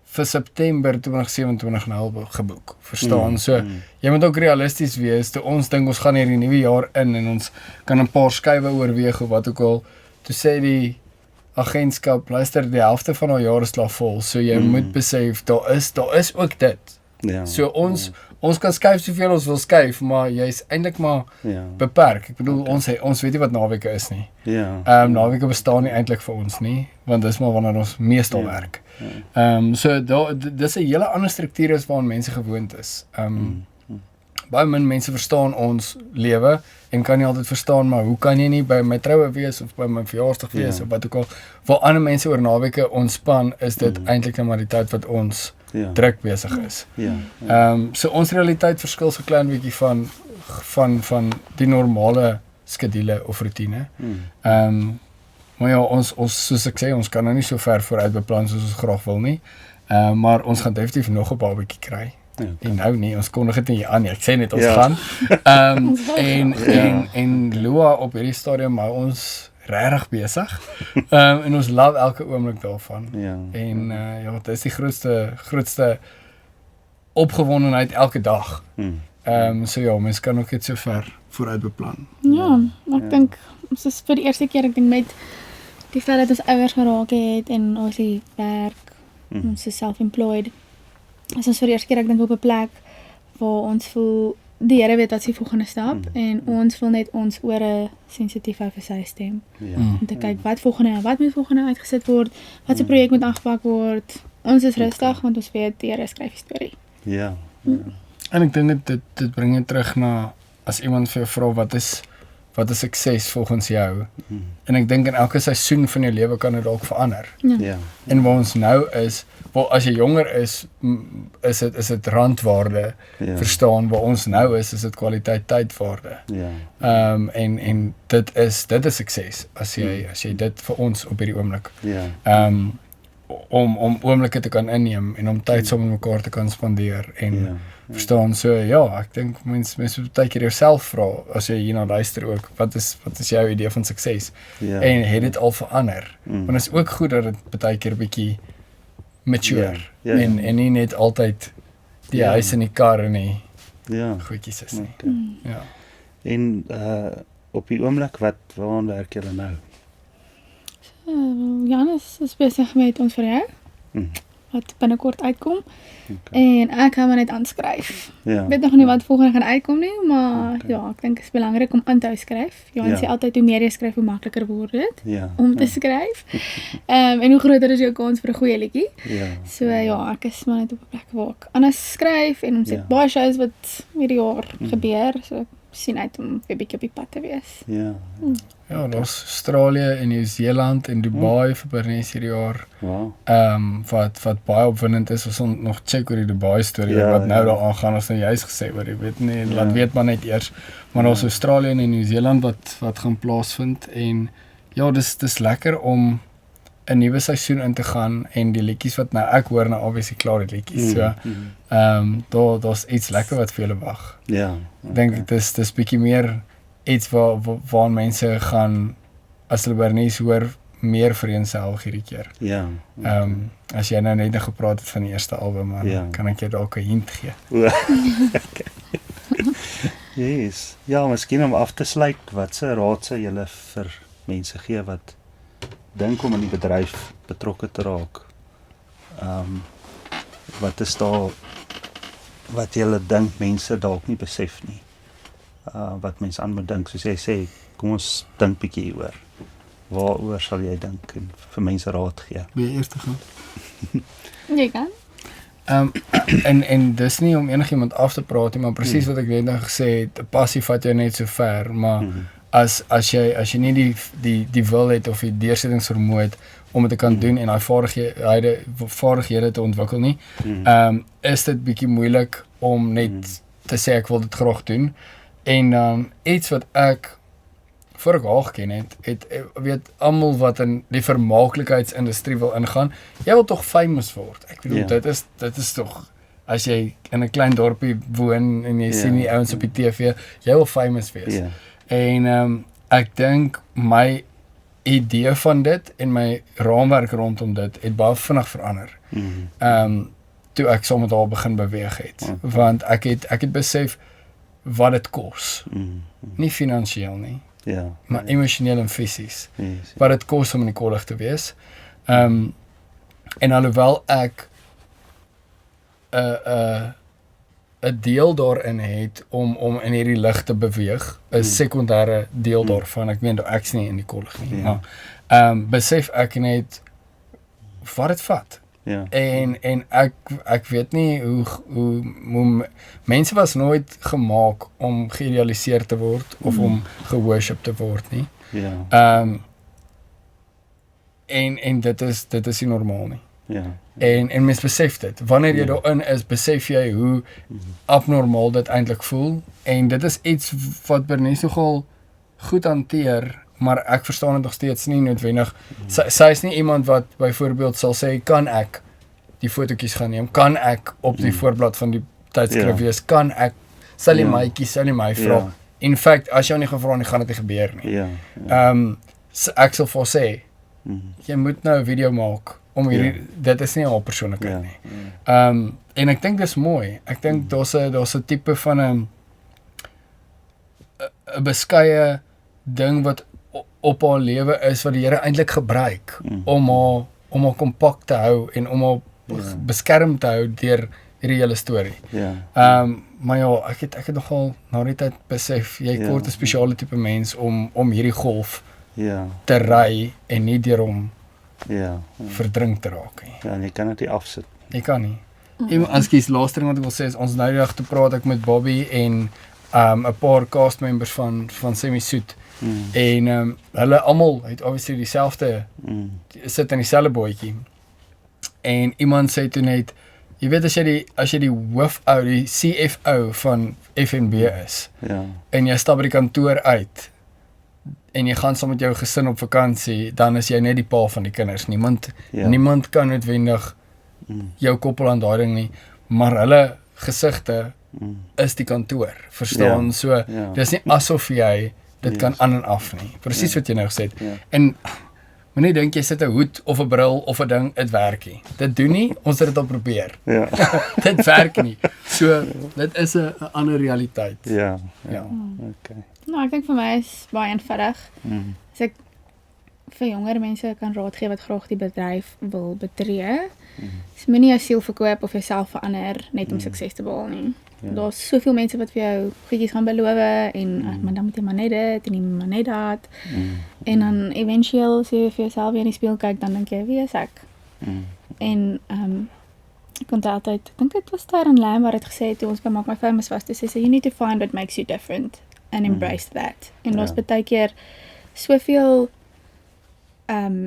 vir September 2027 nou geboek. Verstaan? So jy moet ook realisties wees. Toe ons dink ons gaan hierdie nuwe jaar in en ons kan 'n paar skuwe oorweeg of wat ook al. Toe sê die agentskap, luister, die helfte van haar jaar is klaar vol. So jy moet besef daar is ook dit. Ja. So ons kan skuif soveel ons wil skuif, maar jy's eintlik maar beperk. Ek bedoel ons weet nie wat naweke is nie. Ja. Naweke bestaan nie eintlik vir ons nie, want dis maar wanneer ons meestal werk. So dis 'n hele ander struktuur as waaraan mense gewoond is. Baie min mense verstaan ons lewe en kan nie altyd verstaan, maar hoe kan jy nie by my troue wees of by my verjaarsdag wees of wat ook al. Vir ander mense oor naweke ontspan, is dit eintlik net maar die tyd wat ons druk besig is. So ons realiteit verskil so klein bietjie van die normale skedule of routine. Maar ja, ons soos ek sê, ons kan nou nie so ver vooruit beplan soos ons graag wil nie. Maar ons gaan definitief nog 'n babatjie kry. En nou nie, ons kondig dit nie aan nie. Ek sê net ons gaan. En Lua op hierdie stadium hou ons regtig besig. En ons love elke oomblik daarvan. En ja, dit is die grootste opgewondenheid elke dag. So ja, mens kan ook net so ver vooruit beplan. Ja, ek dink ons is vir die eerste keer, ek dink met die feit dat ons ouers geraak het en ons die werk, ons is self-employed. Is ons vir die eerste keer, ek dink, op 'n plek waar ons voel die Here weet wat se volgende stap en ons wil net ons ore sensitief hou vir sy stem. Om te kyk wat moet volgende uitgesit word, wat se projek moet aangepak word. Ons is rustig want ons weet die Here skryf die storie. Ja. En ek dink dit bring dit terug na as iemand vir jou vra wat is sukses volgens jou. En ek dink in elke seisoen van jou lewe kan dit dalk verander. En waar ons nou is, as jy jonger is dit randwaarde, verstaan, waar ons nou is dit kwaliteit tydwaarde. En dit is sukses as jy dit vir ons op hierdie oomblik. Om oomblikke te kan inneem en om tyd saam met mekaar te kan spandeer en verstaan, so ja, ek dink mens moet baie keer jouself vra as jy hierna luister ook, wat is jou idee van sukses? En het dit al verander? Want dit is ook goed dat dit baie keer bietjie mature en nie net altyd die huis en die kar en die goedjies is nie. En op die oomblik waaraan werk julle nou? Janus is besig met ons vir jou, wat binnekort uitkom. En ek gaan maar net aanskryf. Ek weet nog nie wat volgende gaan uitkom nie, maar ja, ek dink dit is belangrik om aan te skryf. Janus sê altyd hoe meer jy skryf, hoe makliker word dit om te skryf. En hoe groter is jou kans vir 'n goeie liedjie. So ja, ek is maar net op 'n plek waar ek anders skryf en ons het baie shows wat hierdie jaar gebeur, so ek sien uit om weer bietjie op die pad te wees. Ja, daar's Australië en Nieu-Seeland en Dubai vir Bernice hierdie jaar. Wat baie opwindend is, ons nog check oor die Dubai storie, wat nou daar aangaan, ons nou juist gesê oor, jy weet nie, laat weet maar net eers. Maar daar's Australië en Nieu-Seeland wat gaan plaasvind en ja, dis lekker om 'n nuwe seisoen in te gaan en die liedjies wat nou ek hoor nou obviously klaar die liedjies. So daar's iets lekker wat vir julle wag. Ek dink dis bietjie meer iets waar mense gaan, as hulle Bernice hoor, meer vereenselwig hierdie keer. As jy nou net gepraat het van die eerste album, kan ek jou dalk 'n hint gee. Yes. Ja, miskien om af te sluit, watse raad sou julle vir mense gee wat dink om in die bedryf betrokke te raak? Wat is daar wat julle dink mense dalk nie besef nie? wat mense aan moet dink, soos jy sê, kom ons dink bietjie oor. Waaroor sal jy dink en vir mense raad gee? Wie eerste gaan? Jy kan? En dis nie om enigiemand af te praat nie, maar presies wat ek net nou gesê het, 'n passie vat jou net so ver, maar as jy nie die wil het of die deursettingsvermoë het om dit te kan doen en daai vaardighede te ontwikkel nie, is dit bietjie moeilik om net te sê ek wil dit graag doen. En dan iets wat ek voor ek haar geken het weet almal wat in die vermaaklikheidsindustrie wil ingaan, jy wil tog famous word. Ek bedoel, dit is tog, as jy in 'n klein dorpie woon en jy sien die ouens op die TV, jy wil famous wees. En ek dink my idee van dit en my raamwerk rondom dit het baie vinnig verander. Toe ek saam met haar begin beweeg het. Want ek het besef wat dit kos. Nie finansiëel nie. Maar emosioneel en fisies. Wat dit kos om in die kollig te wees. En alhoewel ek 'n deel daarin het om in hierdie lig te beweeg, 'n sekondêre deel daarvan. Ek meen ek's nie in die kollig nie. Maar besef ek net wat dit vat. En ek weet nie hoe mense was nooit gemaak om geïdealiseer te word of om geworship te word nie. En dit is nie normaal nie. En mens besef dit. Wanneer jy daarin is, besef jy hoe abnormaal dit eintlik voel. En dit is iets wat Bernice nogal goed hanteer, maar ek verstaan dit nog steeds nie noodwendig. Sy is nie iemand wat byvoorbeeld sal sê, kan ek die fotootjies gaan neem, kan ek op die voorblad van die tydskrif wees, kan ek, sal jy my kies, sal jy my vra. In fact, as jy nie gevra nie, gaan dit nie gebeur nie. Ek sal vir sê, jy moet nou 'n video maak, om hierdie, dit is nie al persoonlikheid nie. En ek dink dis mooi. Ek dink daar's 'n tipe van 'n beskeie ding wat op haar lewe is wat die Here eintlik gebruik om haar kompakt te hou en om haar beskerm te hou deur hierdie hele storie. Maar ja, ek het nogal na die tyd besef jy kort 'n spesiale tipe mens om hierdie golf te ry en nie deur hom verdrink te raak nie. En jy kan dit nie afsit. Jy kan nie. Ekskuus, laaste ding wat ek wil sê is ons nou die dag te praat ek met Bobby en 'n paar cast members van Semi Soet. En hulle almal het obviously dieselfde sit in dieselfde bootjie. En iemand sê toe net, jy weet as jy die hoofou, die CFO van FNB is. En jy stap by die kantoor uit en jy gaan saam met jou gesin op vakansie, dan is jy net die pa van die kinders. Niemand kan noodwendig jou koppel aan daai ding nie, maar hulle gesigte is die kantoor, verstaan? So, dis nie asof jy dit kan aan en af nie. Presies wat jy nou gesê het. En moenie dink jy sit 'n hoed of 'n bril of 'n ding, dit werk nie. Dit doen nie, ons het dit al probeer. Dit werk nie. So, dit is 'n ander realiteit. Okay. Nou, ek dink vir my is baie eenvoudig. As ek vir jonger mense kan raad gee wat graag die bedryf wil betree, is moenie jou siel verkoop of jouself verander net om sukses te behaal nie. Daar's soveel mense wat vir jou goedjies gaan beloof en maar dan moet jy maar net dit en jy maar net dat. En dan eventueel as jy vir jouself weer in die spieël kyk, dan dink jy, wie is ek? En ek onthou altyd, ek dink dit was Darren Lam wat het gesê het toe ons by Maak My Famous was, toe sê sy, you need to find what makes you different and embrace that. En daar's baie keer soveel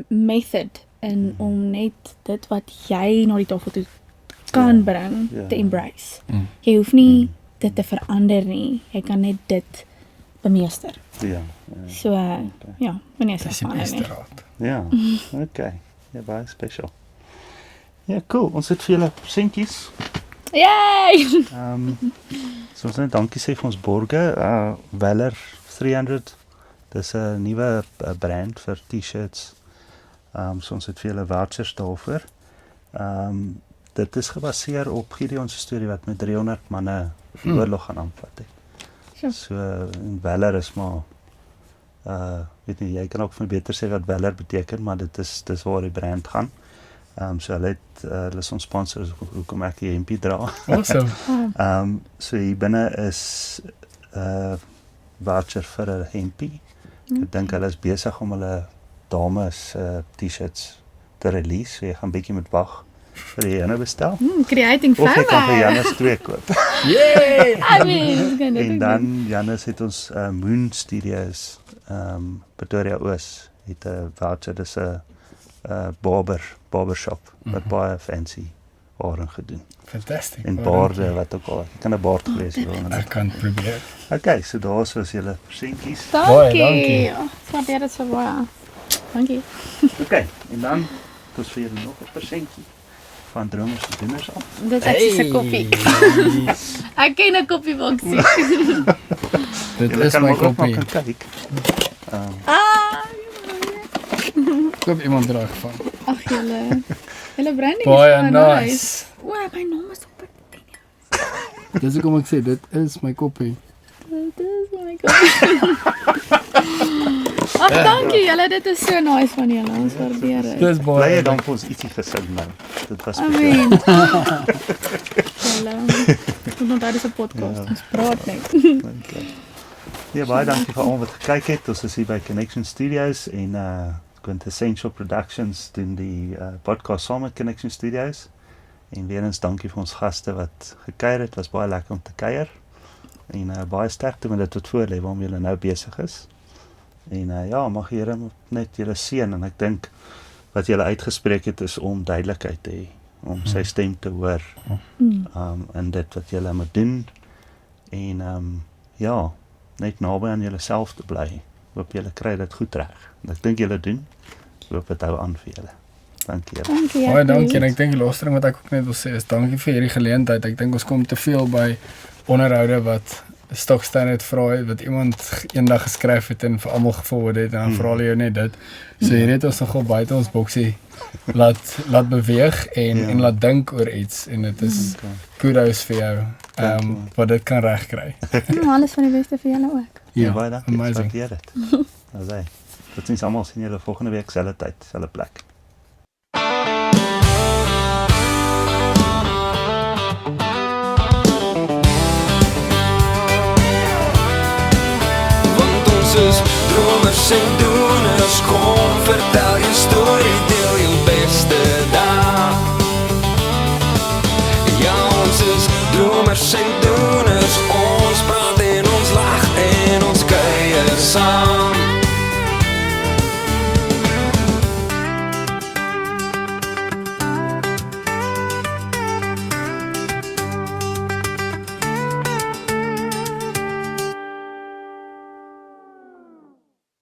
method en om net dit wat jy na die tafel toe kan bring, te embrace. Jy hoef nie dit te verander nie, jy kan net dit bemeester. So, wanneer is dit verander nie? Okay. Baie special. Cool, ons het vir julle persentjies. Yay! So ons net dankie sê vir ons borge, Weller 300, dis 'n nuwe brand vir t-shirts. So ons het vir julle vouchers daarvoor. Dit is gebaseer op Gideon se storie wat met 300 manne die oorlog gaan aanvat het. So Weller is maar weet nie, jy kan ook van beter sê wat Weller beteken, maar dis waar die brand gaan. So hulle is ons sponsors hoekom ek die hempie dra. Awesome. So hier binne is voucher vir 'n hempie. Ek dink hulle is besig om hulle dames T-shirts te release, so jy gaan bietjie moet wag vir die ene bestel. Creating Of jy kan vir fun. Janus 2 koop. Yay! I mean, En dan Janus het ons Moon Studios Pretoria Oos het 'n voucher, dis 'n barbershop wat baie fancy hare gedoen. Fantastic. En baarde wat ook al. Ek kan 'n baard wees wil. Ek kan probeer. Okay, so daar is julle persentjies. Dankie. dankie. Oh, ek waardeer dit so baie. Dankie. Okay, en dan het ons vir julle nog 'n persentjie van Dromers se Doeners af. Dit is 'n koppie. Ek ken 'n koffieboksie. Dit Julle is kan my ook nog koppie. gaan kyk. Koop iemand draag van. Ag julle. Julle branding Baie is nice. O, my naam is op dit. Dis hoekom ek sê dit is my koppie. Dit is my koppie. Ag, dankie julle, dit is so nice van julle. Ons waardeer dit. Dis Bly baie jy dan vir ons ietsie gesing nou. Dit was I spesiaal. mean. Julle. Ons onthou dis 'n podcast. Ons praat net. Okay. Ja, baie dankie vir almal wat gekyk het. Ons is hier by Connection Studios en Quintessential Productions doen die podcast saam met Connection Studios. En weer eens dankie vir ons gaste wat gekuier het. Was baie lekker om te kuier. En baie sterkte met dit wat voor lê waarmee julle nou besig is. En ja, mag die Here net julle seën en ek dink wat julle uitgespreek het is om duidelikheid te hê, om sy stem te hoor. In dit wat julle moet doen en ja, net naby aan julleself te bly. Hoop julle kry dit goed reg. En ek dink julle doen. Hoop dit hou aan vir julle. Dankie julle. Dankie. Baie dankie en ek dink die laaste ding wat ek ook net wil sê is dankie vir hierdie geleentheid. Ek dink ons kom te veel by onderhoude wat stokstandard vra het, wat iemand eendag geskryf het en vir almal gevolg het en dan vra hulle jou net dit. So hierdie het ons nogal buite ons boksie laat beweeg en laat dink oor iets en dit is kudos vir jou wat dit kan regkry. Alles van die beste vir julle ook. Ja, baie dankie. amazing. Waardeer dit. Nou sê. Tot sins almal sien julle volgende week selfde tyd, selfde plek. Soos dromers en doeners, kom vertel jou storie, deel jou beste dag. Ja, ons is dromers en doeners, ons praat en ons lag en ons kuier saam.